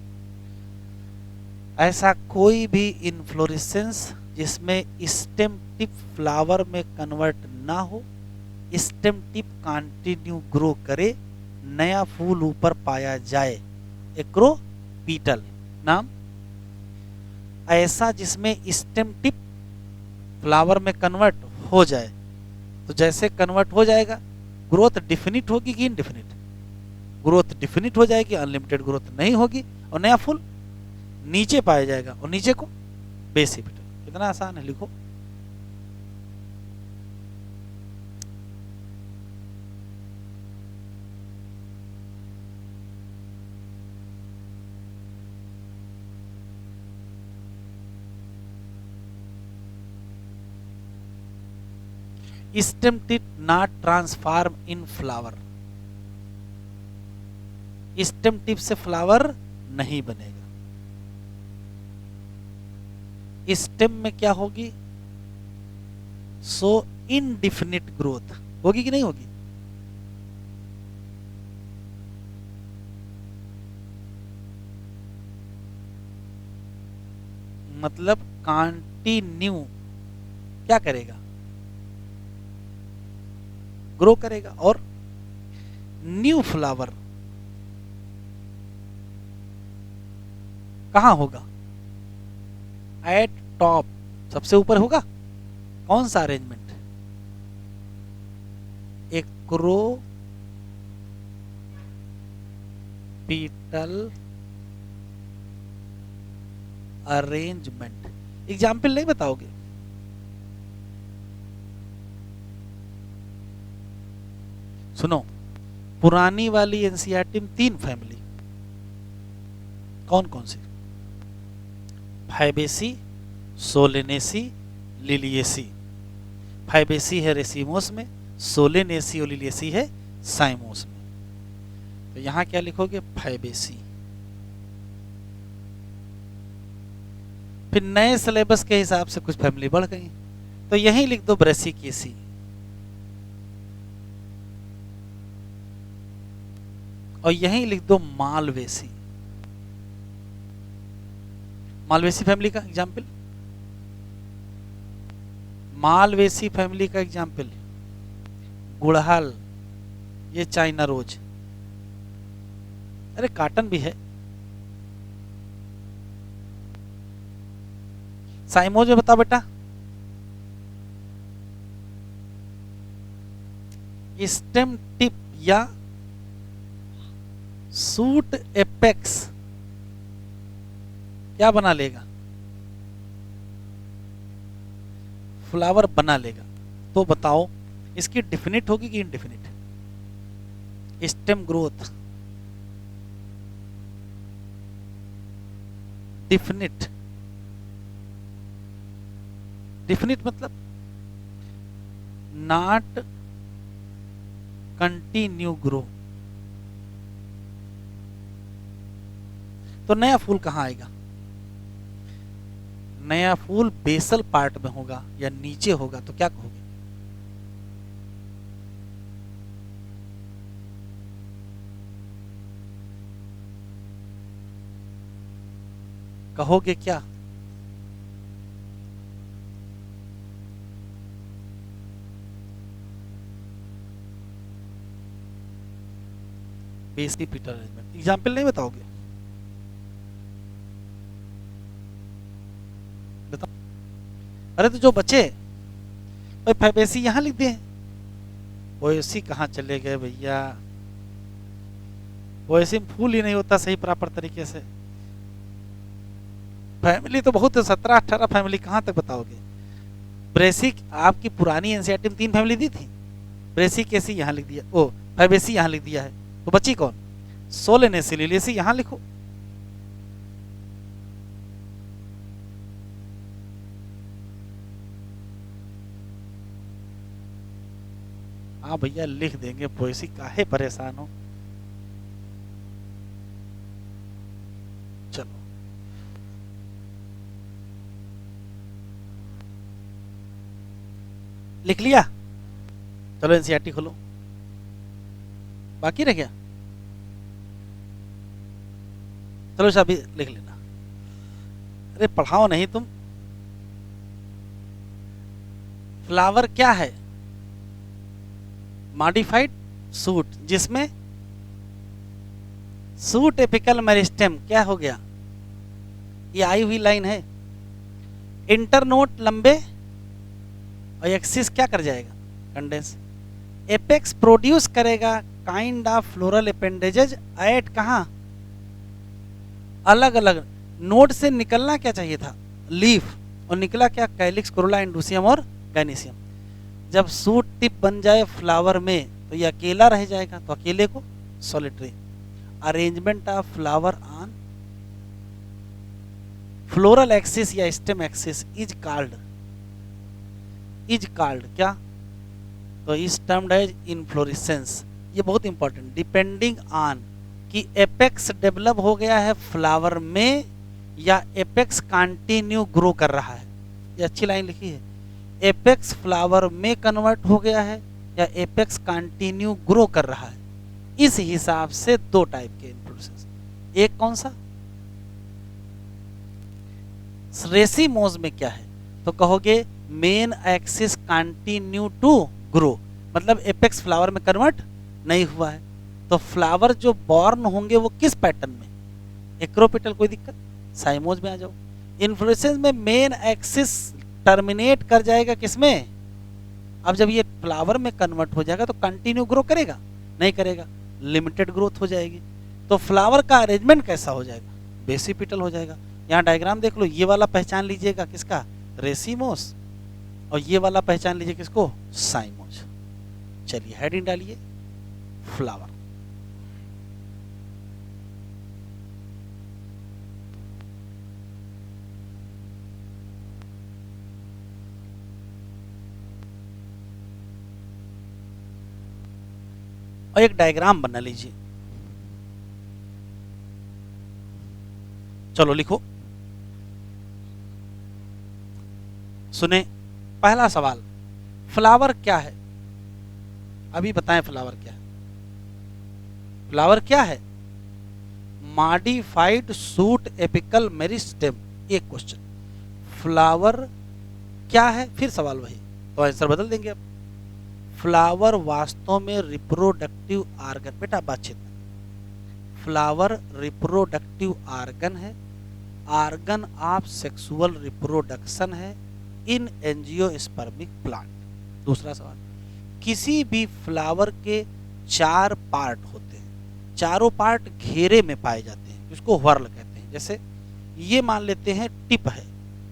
ऐसा कोई भी इन्फ्लोरेसेंस जिसमें स्टेम टिप फ्लावर में कन्वर्ट ना हो, स्टेम टिप कंटिन्यू ग्रो करे, नया फूल ऊपर पाया जाए, एक्रोपीटल नाम। ऐसा जिसमें स्टेम टिप फ्लावर में कन्वर्ट हो जाए, तो जैसे कन्वर्ट हो जाएगा, ग्रोथ डिफिनिट होगी कि इनडिफिनिट? ग्रोथ डिफिनिट हो जाएगी, अनलिमिटेड ग्रोथ नहीं होगी, और नया फूल नीचे पाया जाएगा, और नीचे को बेसिपिटल। कितना आसान है, लिखो। Stem tip not transform in flower, stem tip से फ्लावर नहीं बनेगा। स्टेम में क्या होगी? सो इनडिफिनिट ग्रोथ होगी कि नहीं होगी? मतलब कंटिन्यू क्या करेगा? ग्रो करेगा। और न्यू फ्लावर कहां होगा? एट टॉप, सबसे ऊपर होगा। कौन सा अरेंजमेंट? एक्रोपीटल अरेंजमेंट। एग्जाम्पल नहीं बताओगे? सुनो, पुरानी वाली एनसीईआरटी में 3 फैमिली, कौन कौन सी? फाइबेसी, सोलेनेसी, लिलिएसी। फाइबेसी है रेसिमोस में, सोलेनेसी और लिलिएसी है साइमोस में। तो यहां क्या लिखोगे? फाइबेसी। फिर नए सिलेबस के हिसाब से कुछ फैमिली बढ़ गई, तो यहीं लिख दो ब्रेसिकेसी। और यहीं लिख दो मालवेसी। मालवेसी फैमिली का एग्जाम्पल, मालवेसी फैमिली का एग्जाम्पल गुड़हल, ये चाइना रोज, अरे काटन भी है। साइमोज में बताओ बेटा। स्टेम टिप या सूट एपेक्स क्या बना लेगा? फ्लावर बना लेगा। तो बताओ इसकी डिफिनिट होगी कि indefinite? Stem growth definite. Definite मतलब नॉट कंटिन्यू ग्रो। तो नया फूल कहां आएगा? नया फूल बेसल पार्ट में होगा या नीचे होगा, तो क्या कहोगे? कहोगे क्या? Basipetal arrangement. एग्जाम्पल नहीं बताओगे? बताओ। अरे तो जो बचे भाई, फैबेसी यहां लिख दिए, पोएसी कहाँ चले गए भैया? पोएसी में फूल ही नहीं होता सही प्रॉपर तरीके से। फैमिली तो बहुत है, 17-18 फैमिली, कहां तक बताओगे? ब्रेसिक आपकी पुरानी एनसीईआरटी में 3 फैमिली दी थी, ब्रेसिक ऐसी यहां लिख दिया, ओ फैबेसी यहां लिख दिया है, तो बची कौन? सोलेनेसी, लिलिएसी यहां लिखो। हाँ भैया लिख देंगे, पोएसी काहे परेशान हो। चलो लिख लिया। चलो एनसीईआरटी खोलो, बाकी रह गया, चलो अभी लिख लेना। अरे पढ़ाओ नहीं तुम। फ्लावर क्या है? मॉडिफाइड सूट, जिसमें सूट एपिकल मेरिस्टेम क्या हो गया, ये आई हुई लाइन है, इंटरनोड लंबे और एक्सिस क्या कर जाएगा, कंडेंस। एपेक्स प्रोड्यूस करेगा kind of floral appendages at कहाँ, अलग अलग नोड से निकलना क्या चाहिए था, लीफ, और निकला क्या, कैलिक्स, कोरोला, एंडोसियम और गाइनेसियम। जब सूट टिप बन जाए फ्लावर में तो ये अकेला रह जाएगा, तो अकेले को solitary. Arrangement of flower on floral axis या स्टेम एक्सिस इज कॉल्ड क्या, तो इस टर्म्ड एज इनफ्लोरेसेंस। ये बहुत इंपॉर्टेंट, डिपेंडिंग ऑन कि एपेक्स डेवलप हो गया है फ्लावर में या एपेक्स कंटिन्यू ग्रो कर रहा है। ये अच्छी लाइन लिखी है, एपेक्स फ्लावर में कन्वर्ट हो गया है या एपेक्स कंटिन्यू ग्रो कर रहा है। इस हिसाब से दो टाइप के इन्फ्लोरेसेंस, एक कौन सा, रेसिमोज में क्या है, तो कहोगे main axis continue to grow, मतलब एपेक्स फ्लावर में कन्वर्ट नहीं हुआ है। तो फ्लावर जो बॉर्न होंगे वो किस पैटर्न में, एक्रोपिटल, कोई दिक्कत, साइमोज में आ जाओ। इन्फ्लोरेसेंस में मेन एक्सिस टर्मिनेट कर जाएगा किसमें, अब जब ये फ्लावर में कन्वर्ट हो जाएगा तो कंटिन्यू ग्रो करेगा, नहीं करेगा, लिमिटेड ग्रोथ हो जाएगी। तो फ्लावर का अरेंजमेंट कैसा हो जाएगा, बेसिपिटल हो जाएगा। यहाँ डायग्राम देख लो, ये वाला पहचान लीजिएगा किसका, रेसिमोस, और ये वाला पहचान लीजिए किसको, साइमोज। चलिए हेडिंग डालिए, फ्लावर। और एक डायग्राम बना लीजिए, चलो लिखो, सुने। पहला सवाल, फ्लावर क्या है, अभी बताएं फ्लावर क्या है। फ्लावर क्या है, मॉडिफाइड सूट एपिकल मेरिस्टेम। एक क्वेश्चन, फ्लावर क्या है, फिर सवाल वही, तो आंसर बदल देंगे अब। फ्लावर वास्तव में रिप्रोडक्टिव आर्गन, बेटा बातचीत, फ्लावर रिप्रोडक्टिव आर्गन है, आर्गन ऑफ सेक्सुअल रिप्रोडक्शन है इन एंजियोस्पर्मिक प्लांट। दूसरा सवाल, किसी भी फ्लावर के 4 पार्ट होते हैं, चारों पार्ट घेरे में पाए जाते हैं, जिसको व्हर्ल कहते हैं। जैसे ये मान लेते हैं टिप है,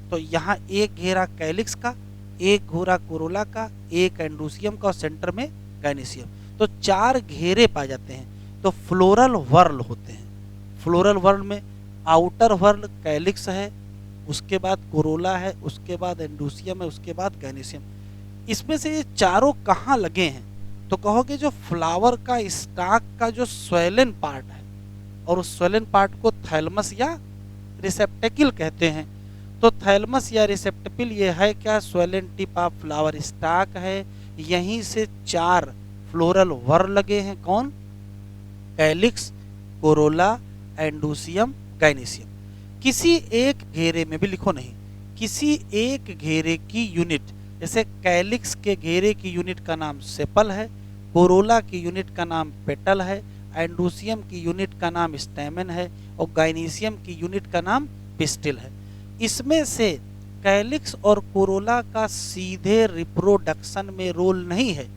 तो यहाँ एक घेरा कैलिक्स का, एक घेरा कोरोला का, एक एंडोसियम का और सेंटर में गाइनेसियम, तो 4 घेरे पाए जाते हैं, तो फ्लोरल व्हर्ल होते हैं। फ्लोरल व्हर्ल में आउटर व्हर्ल कैलिक्स है, उसके बाद कोरोला है, उसके बाद एंडोसियम है, उसके बाद गाइनेसियम। इसमें से ये चारों कहाँ लगे हैं, तो कहोगे जो फ्लावर का स्टाक का जो स्वेलन पार्ट है, और उस स्वेलन पार्ट को थैलमस या रिसेप्टेकिल कहते हैं। तो थैलमस या रिसेप्टेकिल ये है क्या, swollen tip of flower stock है, यहीं से 4 फ्लोरल व्हर्ल लगे हैं, कौन, कैलिक्स, कोरोला, एंडोसियम, गाइनेसियम। किसी एक घेरे में भी लिखो नहीं, किसी एक घेरे की यूनिट, जैसे कैलिक्स के घेरे की यूनिट का नाम सेपल है, कोरोला की यूनिट का नाम पेटल है, एंडोसियम की यूनिट का नाम स्टैमेन है, और गाइनेसियम की यूनिट का नाम पिस्टिल है। इसमें से कैलिक्स और कोरोला का सीधे रिप्रोडक्शन में रोल नहीं है,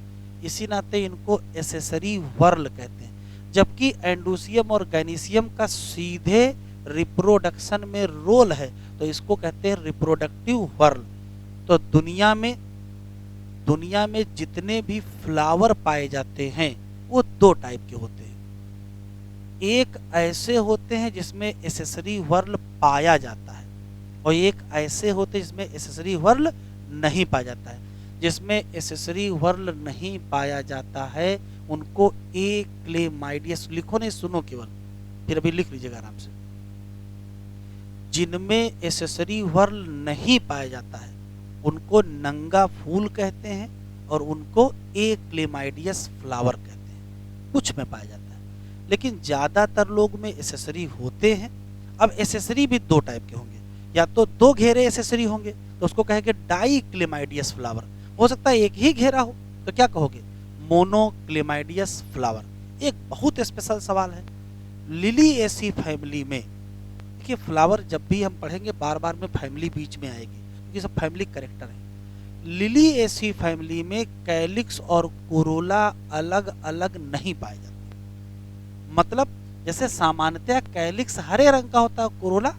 इसी नाते इनको एसेसरी व्हर्ल कहते हैं, जबकि एंडोसियम और गाइनेसियम का सीधे रिप्रोडक्शन में रोल है, तो इसको कहते हैं रिप्रोडक्टिव व्हर्ल। तो दुनिया में जितने भी फ्लावर पाए जाते हैं वो 2 टाइप के होते हैं, एक ऐसे होते हैं जिसमें एसेसरी व्हर्ल पाया जाता है, और एक ऐसे होते हैं जिसमें एसेसरी व्हर्ल नहीं पाया जाता है। जिसमें एसेसरी व्हर्ल नहीं पाया जाता है उनको एक्लेमाइडियस, लिखो नहीं सुनो केवल, फिर अभी लिख लीजिएगा आराम से। जिनमें एसेसरी व्हर्ल नहीं पाया जाता है उनको नंगा फूल कहते हैं, और उनको एक्लेमाइडियस फ्लावर कहते हैं, कुछ में पाया जाता है। लेकिन ज़्यादातर लोग में एसेसरी होते हैं। अब एसेसरी भी दो टाइप के होंगे, या तो दो घेरे एसेसरी होंगे तो उसको कहेंगे डाईक्लेमाइडियस फ्लावर, हो सकता है एक ही घेरा हो तो क्या कहोगे, मोनोक्लेमाइडियस फ्लावर। एक बहुत स्पेशल सवाल है, लिलिएसी फैमिली में देखिए, फ्लावर जब भी हम पढ़ेंगे बार बार में फैमिली बीच में आएगी क्योंकि सब फैमिली करेक्टर है। लिलिएसी फैमिली में कैलिक्स और कोरोला अलग अलग नहीं पाए जाते। मतलब जैसे सामान्यतः कैलिक्स हरे रंग का होता है, कोरोला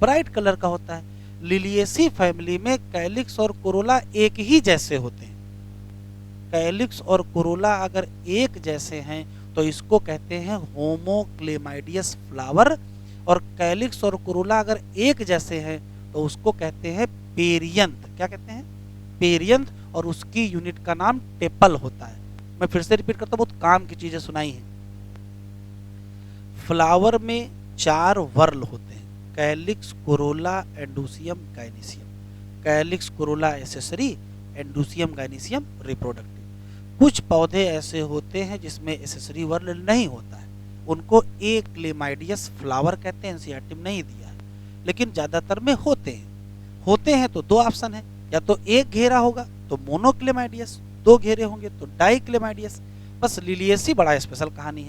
ब्राइट कलर का होता है, लिलिएसी फैमिली में कैलिक्स और कोरोला एक ही जैसे होते हैं। कैलिक्स और कोरोला अगर एक जैसे हैं तो इसको कहते हैं होमोक्लेमाइडियस फ्लावर, और कैलिक्स और कोरोला अगर एक जैसे हैं तो उसको कहते हैं पेरियंथ। क्या कहते हैं, पेरियंथ, और उसकी यूनिट का नाम टेपल होता है। मैं फिर से रिपीट करता हूँ, बहुत काम की चीजें सुनाई हैं। फ्लावर में 4 वर्ल होते हैं, calyx, corolla, androecium, gynoecium. Calyx, corolla accessory, androecium, gynoecium reproductive. कुछ पौधे ऐसे होते हैं जिसमें एसेसरी वर्ल नहीं होता है, उनको एक्लेमाइडियस फ्लावर कहते हैं, एनसीईआरटी में नहीं दिया है, लेकिन ज्यादातर में होते हैं। होते हैं तो दो ऑप्शन है, या तो एक घेरा होगा तो मोनोक्लेमाइडियस, दो घेरे होंगे तो डाईक्लेमाइडियस। बस लिलिएसी बड़ा स्पेशल कहानी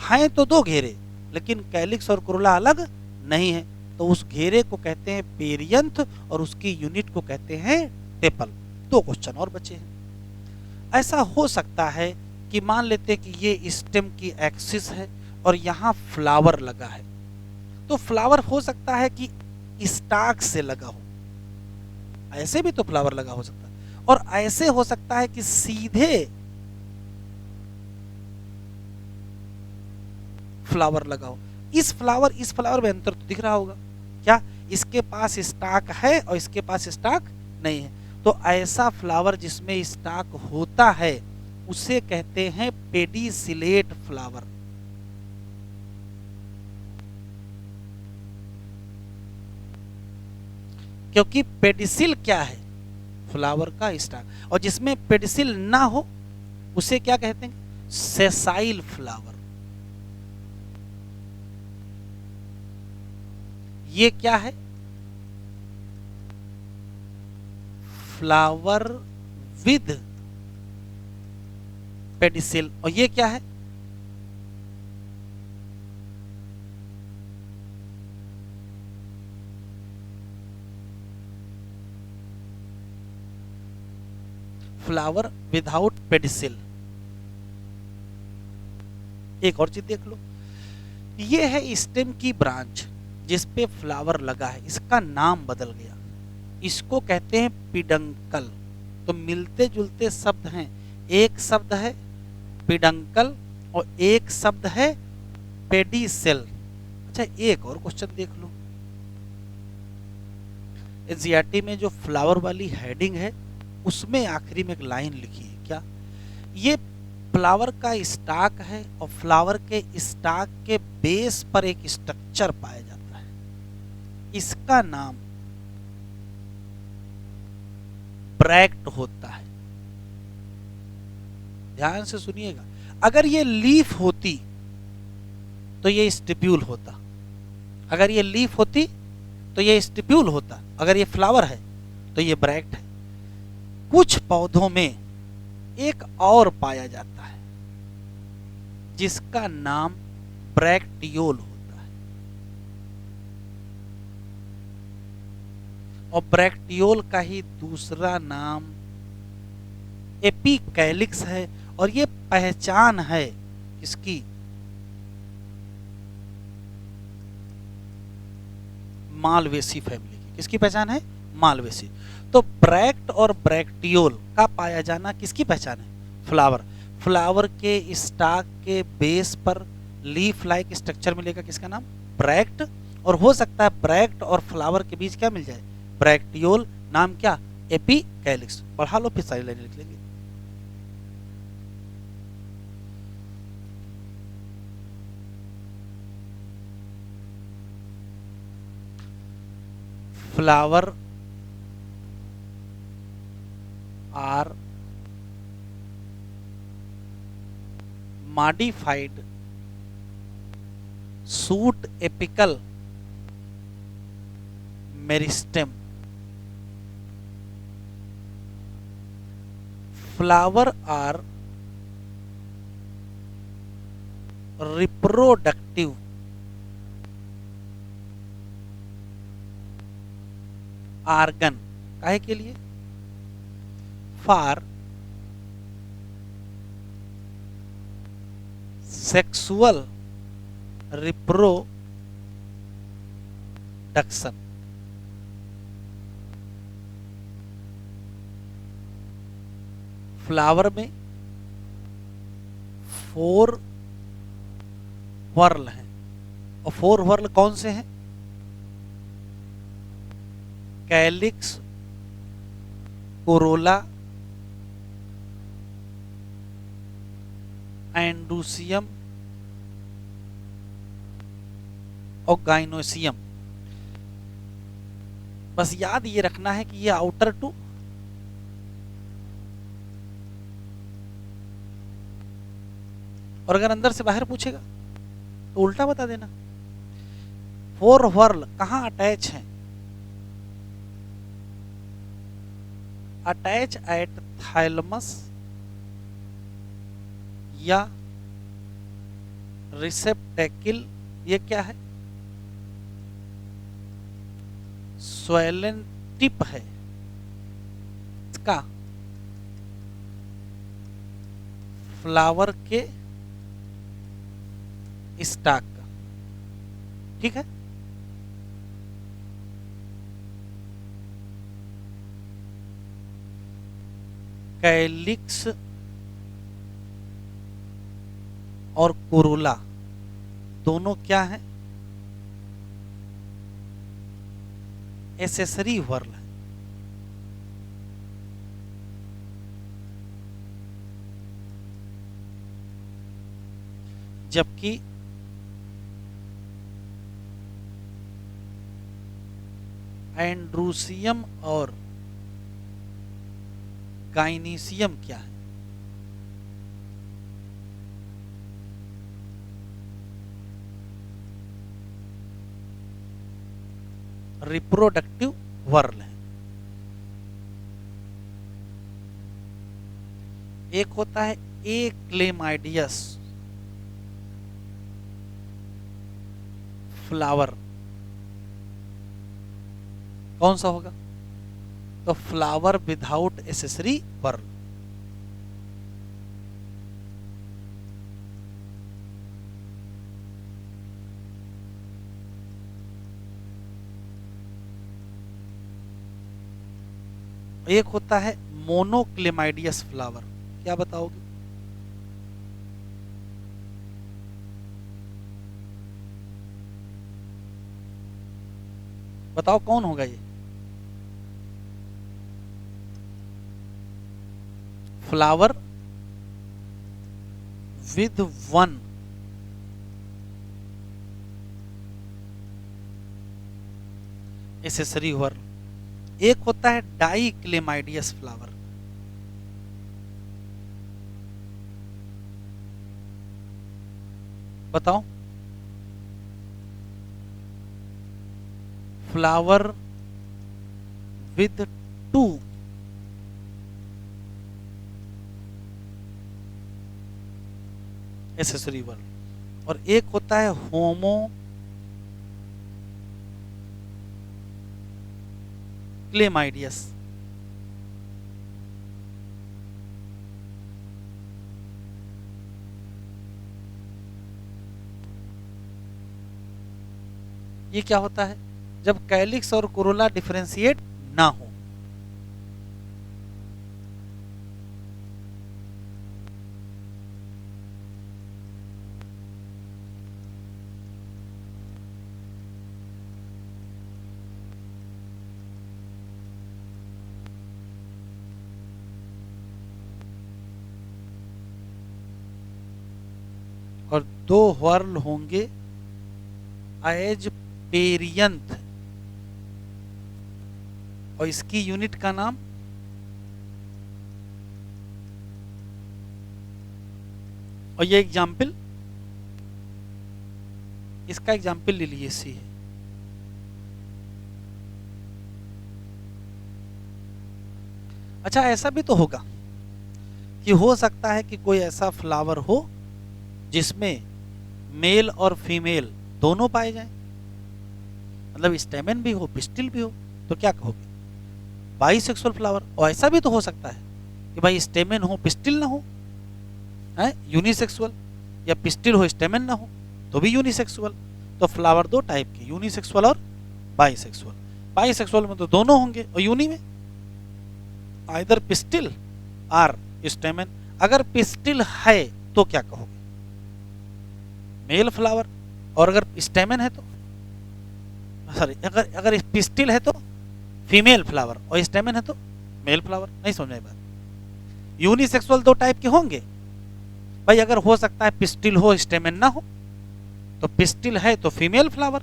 है तो दो घेरे, लेकिन कैलिक्स और कोरोला अलग नहीं है, तो उस घेरे को कहते हैं पेरियंथ और उसकी यूनिट को कहते हैं टेपल। 2 क्वेश्चन और बचे हैं। ऐसा हो सकता है कि मान लेते हैं कि ये स्टेम की एक्सिस है और यहाँ फ्लावर लगा है, तो फ्लावर हो सकता है कि स्टाक से लगा हो, ऐसे भी तो फ्लावर लगा हो सकता है, और ऐसे हो सकता है कि सीधे फ्लावर लगा हो। इस फ्लावर में अंतर तो दिख रहा होगा, क्या इसके पास स्टाक है और इसके पास स्टाक नहीं है, तो ऐसा फ्लावर जिसमें स्टाक होता है उसे कहते हैं पेडिसिलेट फ्लावर। क्योंकि पेडिसिल क्या है, फ्लावर का स्टाक, और जिसमें पेडिसिल ना हो उसे क्या कहते हैं, सेसाइल फ्लावर। ये क्या है, फ्लावर विद पेडिसिल, और ये क्या है, फ्लावर विदाउट पेडिसिल। एक और चीज देख लो, ये है स्टेम की ब्रांच जिस पे फ्लावर लगा है, इसका नाम बदल गया, इसको कहते हैं पिडंकल। तो मिलते जुलते शब्द हैं, एक शब्द है पिडंकल और एक शब्द है पेडिसेल। अच्छा, एक और क्वेश्चन देख लो, एनसीईआरटी में जो फ्लावर वाली हेडिंग है उसमें आखिरी में एक लाइन लिखी है, क्या, ये फ्लावर का स्टाक है और फ्लावर के स्टाक के बेस पर एक स्ट्रक्चर पाया जाता है, इसका नाम ब्रैक्ट होता है। ध्यान से सुनिएगा, अगर ये लीफ होती तो ये स्टिप्यूल होता, अगर ये लीफ होती तो ये स्टिप्यूल होता, अगर ये फ्लावर है तो ये ब्रैक्ट है। कुछ पौधों में एक और पाया जाता है जिसका नाम ब्रैक्टियोल होता है, और ब्रैक्टियोल का ही दूसरा नाम एपिकैलिक्स है, और ये पहचान है किसकी, मालवेसी फैमिली की। किसकी पहचान है, मालवेसी। तो ब्रैक्ट और ब्रैक्टियोल का पाया जाना किसकी पहचान है, फ्लावर। फ्लावर के स्टाक के बेस पर लीफ लाइक स्ट्रक्चर मिलेगा, किसका नाम, ब्रैक्ट, और हो सकता है ब्रैक्ट और फ्लावर के बीच क्या मिल जाए, ब्रैक्टियोल, नाम क्या, एपिकैलिक्स। बढ़ा लो फिर सारी लाइन लिख लेंगे। Flower are modified shoot apical meristem. Flower are reproductive organ. काहे के लिए? For sexual reproduction. फ्लावर में 4 वर्ल हैं, और 4 वर्ल कौन से हैं? कैलिक्स, कोरोला, एंड्रूसियम और गाइनोसियम। बस याद ये रखना है कि ये आउटर 2 और अगर अंदर से बाहर पूछेगा तो उल्टा बता देना। 4 वर्ल कहां अटैच हैं? अटैच एट थाइलमस या रिसेप्टेकिल। ये क्या है? स्वेलन टिप है इसका फ्लावर के स्टाक का। ठीक है, कैलिक्स और कोरोला दोनों क्या हैं? एसेसरी वर्ल है। जबकि एंड्रूसियम और गाइनीसियम क्या है? रिप्रोडक्टिव वर्ल है। एक होता है ए क्लेमाइडियस फ्लावर, कौन सा होगा? तो फ्लावर विदाउट एसेसरी वर्ल। एक होता है मोनोक्लेमाइडियस फ्लावर, क्या बताओगे? बताओ कौन होगा ये? Flower with 1 accessory whorl. एक होता है डाइक्लेमाइडियस फ्लावर, बताओ। Flower with 2 accessory whorl. और एक होता है होमो क्लेमाइडियस। ये क्या होता है? जब कैलिक्स और कोरोला डिफरेंशिएट ना हो। और 2 वर्ल होंगे एज पेरियंथ, और इसकी यूनिट का नाम और ये एग्जाम्पल, इसका एग्जाम्पल ले लीजिए सी है। अच्छा, ऐसा भी तो होगा कि हो सकता है कि कोई ऐसा फ्लावर हो जिसमें मेल और फीमेल दोनों पाए जाएं, मतलब स्टेमन भी हो पिस्टिल भी हो, तो क्या कहोगे? Bisexual flower. और ऐसा भी तो हो सकता है कि भाई स्टेमन हो पिस्टिल ना हो, है यूनिसेक्सुअल, या पिस्टिल हो स्टेमन ना हो तो भी यूनिसेक्सुअल। तो फ्लावर दो टाइप के, यूनिसेक्सुअल और बाइसेक्सुअल। बाइसेक्सुअल में तो दोनों होंगे, और यूनि में आइदर पिस्टिल आर स्टेमन। अगर पिस्टिल है तो क्या कहोगे? Male flower. और अगर स्टेमन है तो, सॉरी, अगर पिस्टिल है तो फीमेल फ्लावर, और स्टेमन है तो मेल फ्लावर। नहीं समझ में बात? यूनिसेक्सुअल दो टाइप के होंगे भाई। अगर हो सकता है पिस्टिल हो स्टेमन ना हो, तो पिस्टिल है तो फीमेल फ्लावर,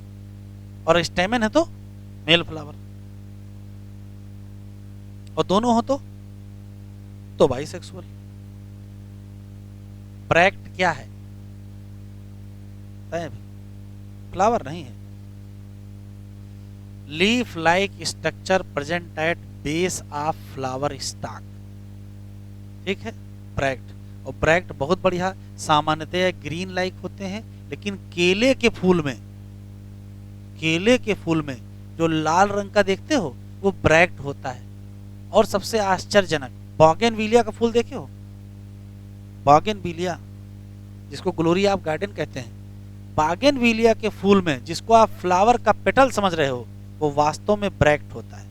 और स्टेमन है तो मेल फ्लावर। और दोनों हो तो बाइसेक्सुअल। ब्रैक्ट क्या है? फ्लावर नहीं है। Leaf like structure present at base of flower stock, ठीक है, ब्रैक्ट। और ब्रैक्ट बहुत बढ़िया, सामान्यतः ग्रीन लाइक होते हैं, लेकिन केले के फूल में जो लाल रंग का देखते हो वो ब्रैक्ट होता है। और सबसे आश्चर्यजनक, बॉगेनविलिया का फूल देखे हो? बॉगेनविलिया, जिसको ग्लोरिया ऑफ गार्डन कहते हैं, बॉगेनविलिया के फूल में जिसको आप फ्लावर का पेटल समझ रहे हो, वो वास्तव में ब्रैक्ट होता है।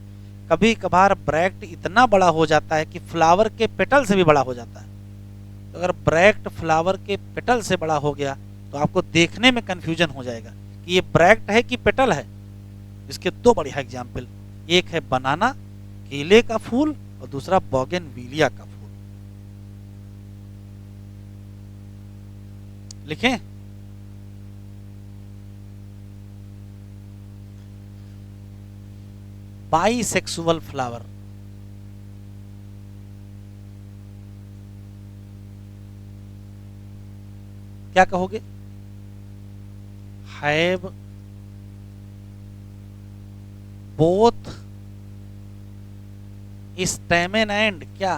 कभी कभार ब्रैक्ट इतना बड़ा हो जाता है कि फ्लावर के पेटल से भी बड़ा हो जाता है। तो अगर ब्रैक्ट फ्लावर के पेटल से बड़ा हो गया तो आपको देखने में कंफ्यूजन हो जाएगा कि ये ब्रैक्ट है कि पेटल है। इसके दो बढ़िया एग्जाम्पल, एक है बनाना, केले का फूल, और दूसरा बॉगेनविलिया का फूल। लिखें? बाइसेक्सुअल फ्लावर, क्या कहोगे? हैव बोथ स्टेमन एंड क्या?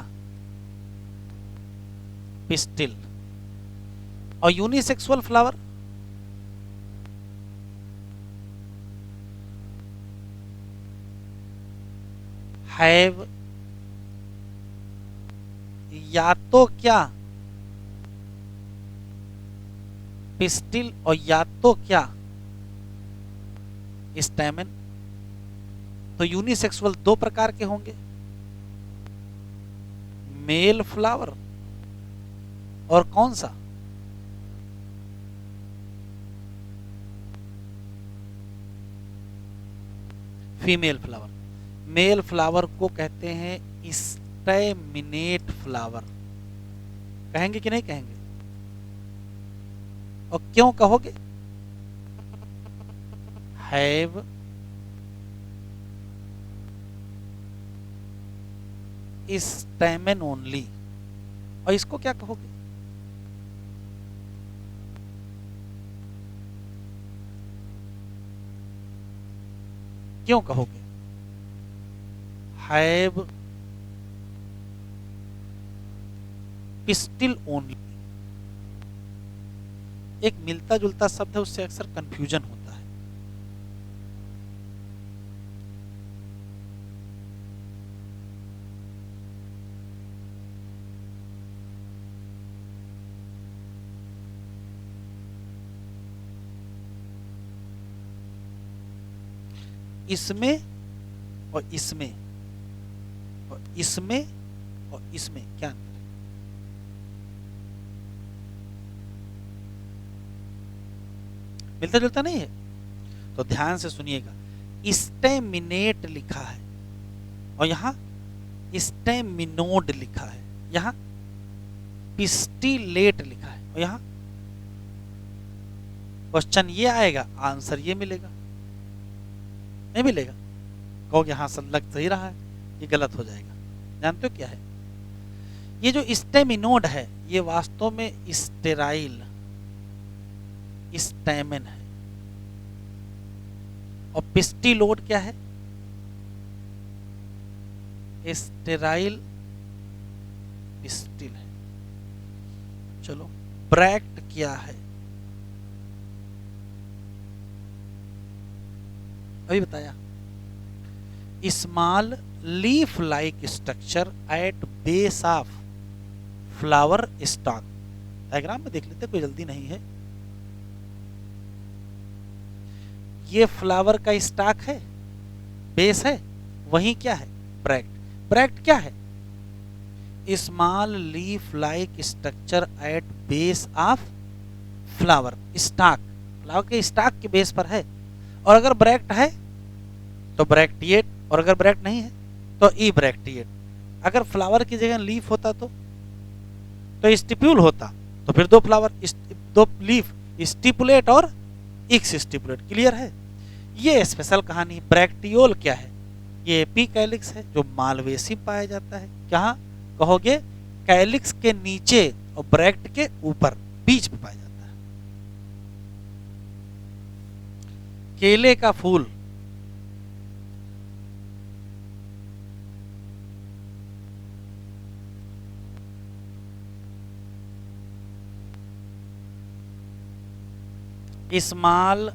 पिस्टिल। और यूनिसेक्सुअल फ्लावर? हैव या तो क्या पिस्टिल और या तो क्या स्टेमन। तो यूनिसेक्सुअल दो प्रकार के होंगे, मेल फ्लावर और कौन सा? Female flower. मेल फ्लावर को कहते हैं स्टैमिनेट फ्लावर। कहेंगे कि नहीं कहेंगे? और क्यों कहोगे? Have stamen only. और इसको क्या कहोगे? क्यों कहोगे? Have pistil only. एक मिलता जुलता शब्द है, उससे अक्सर कंफ्यूजन होता है। इसमें और इसमें और इसमें और इसमें क्या अंतर है? मिलता जुलता नहीं है? तो ध्यान से सुनिएगा, स्टेमिनेट लिखा है और यहां स्टेमिनोड लिखा है, यहां पिस्टिलेट लिखा है, और यहां क्वेश्चन ये आएगा, आंसर ये मिलेगा। नहीं मिलेगा? कहोगे हाँ सर लग सही रहा है, ये गलत हो जाएगा। जानते हो क्या है? ये जो स्टेमिनोड है ये वास्तव में स्टेराइल स्टैमेन है। और पिस्टिलोड क्या है? स्टेराइल पिस्टिल है। चलो, ब्रैक्ट क्या है? अभी बताया, small leaf like structure eight base of flower stock. Diagram में देख लेते, कोई जल्दी नहीं है। ये फ्लावर का स्टॉक है, बेस है, वही क्या है? ब्रैक्ट। ब्रैक्ट क्या है? Small leaf like structure eight base of flower stock. Flower के स्टॉक के बेस पर है। और अगर ब्रैक्ट है तो ब्रैक्टिएट, और अगर ब्रैक्ट नहीं है तो ई ब्रैक्टिएट। अगर फ्लावर की जगह लीफ होता तो स्टिप्यूल होता, तो फिर दो फ्लावर, दो लीफ, स्टिपुलेट और इक्स स्टिपुलेट। क्लियर है? ये स्पेशल कहानी। ब्रैक्टियोल क्या है? ये एपीकैलिक्स है जो मालवेसी पाया जाता है। कहाँ कहोगे? कैलिक्स के नीचे और ब्रैक्ट के ऊपर, बीच में पाया जाता है। केले का फूल स्मॉल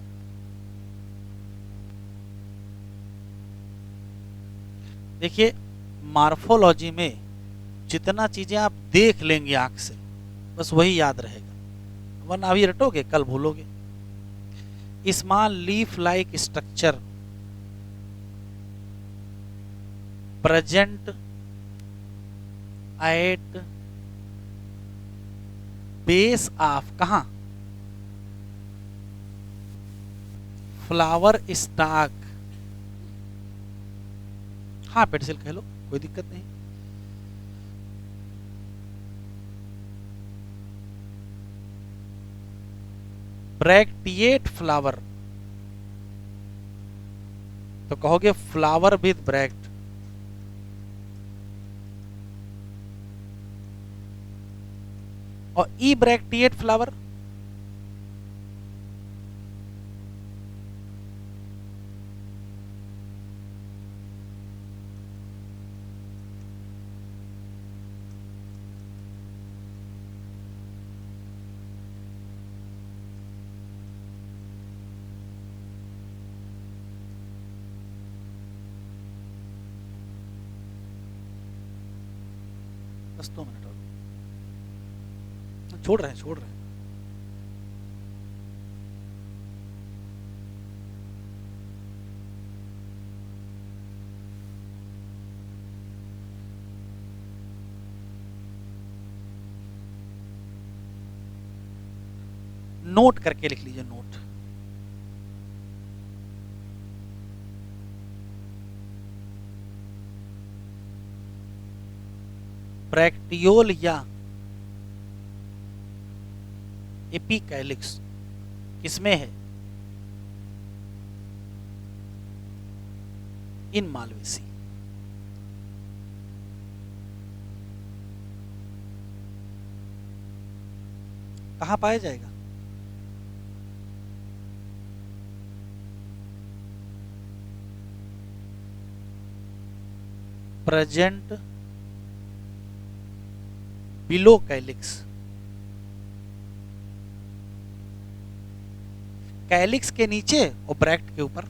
देखिए, मार्फोलॉजी में जितना चीजें आप देख लेंगे आंख से, बस वही याद रहेगा, वरना अभी रटोगे कल भूलोगे। Small leaf like structure present at base of, कहां? Flower stalk. हाँ, पेडिसल कह लो, कोई दिक्कत नहीं। ब्रैक्टिएट फ्लावर, तो कहोगे फ्लावर विद ब्रैक्ट। और ई ब्रैक्टिएट फ्लावर, बस 2 मिनट और छोड़ रहे हैं। नोट करके लिख लीजिए, नोट। ब्रैक्टियोल या एपीकैलिक्स किसमें है? इन मालवेसी। कहां पाया जाएगा? Present below calyx. कैलिक्स के नीचे और ब्रैक्ट के ऊपर।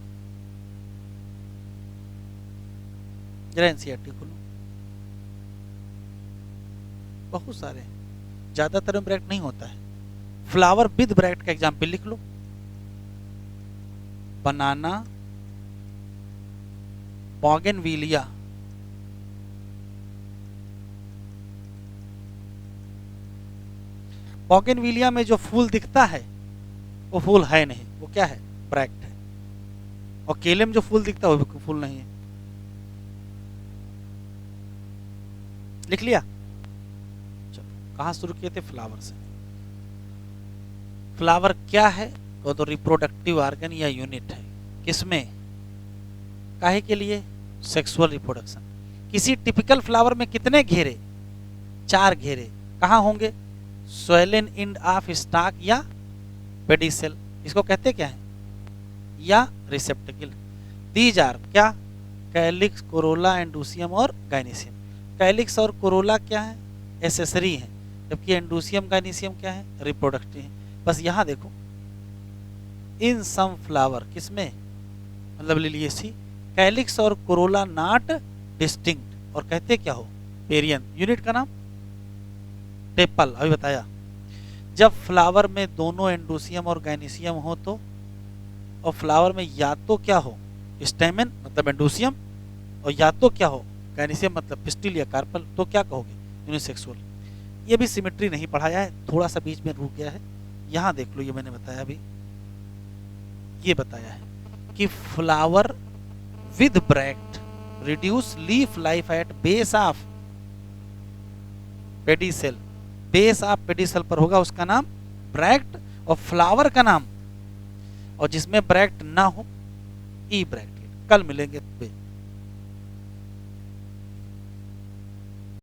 जरा एनसीईआरटी खोलो, बहुत सारे हैं, ज्यादातर में ब्रैक्ट नहीं होता है। फ्लावर विद ब्रैक्ट का एग्जाम्पल लिख लो। बनाना, बॉगेनविलिया, बॉगेनविलिया में जो फूल दिखता है वो फूल है नहीं, वो क्या है? ब्रैक्ट है। और केले में जो फूल दिखता है वो फूल नहीं है। लिख लिया? चलो, कहां शुरू किए थे? फ्लावर से। फ्लावर क्या है? तो रिप्रोडक्टिव ऑर्गन या यूनिट है। किसमें? काहे के लिए? Sexual reproduction. किसी टिपिकल फ्लावर में कितने घेरे? 4 घेरे। कहां होंगे? स्वेलन एंड ऑफ स्टाक या पेडिसेल, इसको कहते क्या है, या रिसेप्टिकल। दीज आर क्या, कैलिक्स, कोरोला, एंडोसियम और गाइनेसियम। कैलिक्स और कोरोला क्या है, एसेसरी है, जबकि एंडोसियम गाइनेसियम क्या है, रिप्रोडक्टिव है। बस यहाँ देखो, इन सम फ्लावर, किसमें, मतलब लिलियेसी, कैलिक्स और कोरोला नॉट डिस्टिंक्ट, और कहते क्या हो, पेरियन। यूनिट का नाम टेपल, अभी बताया। जब फ्लावर में दोनों एंडोसियम और गाइनेसियम हो तो, और फ्लावर में या तो क्या हो, स्टेमेन मतलब एंडोसियम, और या तो क्या हो, गाइनेसियम मतलब पिस्टिल या कार्पल, तो क्या कहोगे, यूनिसेक्सुअल। ये भी सिमेट्री नहीं पढ़ाया है, थोड़ा सा बीच में रुक गया है। यहाँ देख लो, ये मैंने बताया अभी, ये बताया है कि flower with bract reduce leaf life at base of pedicel, base of pedicel पर होगा उसका नाम ब्रैक्ट, और फ्लावर का नाम, और जिसमें ब्रैक्ट ना हो ई ब्रैक्ट। कल मिलेंगे।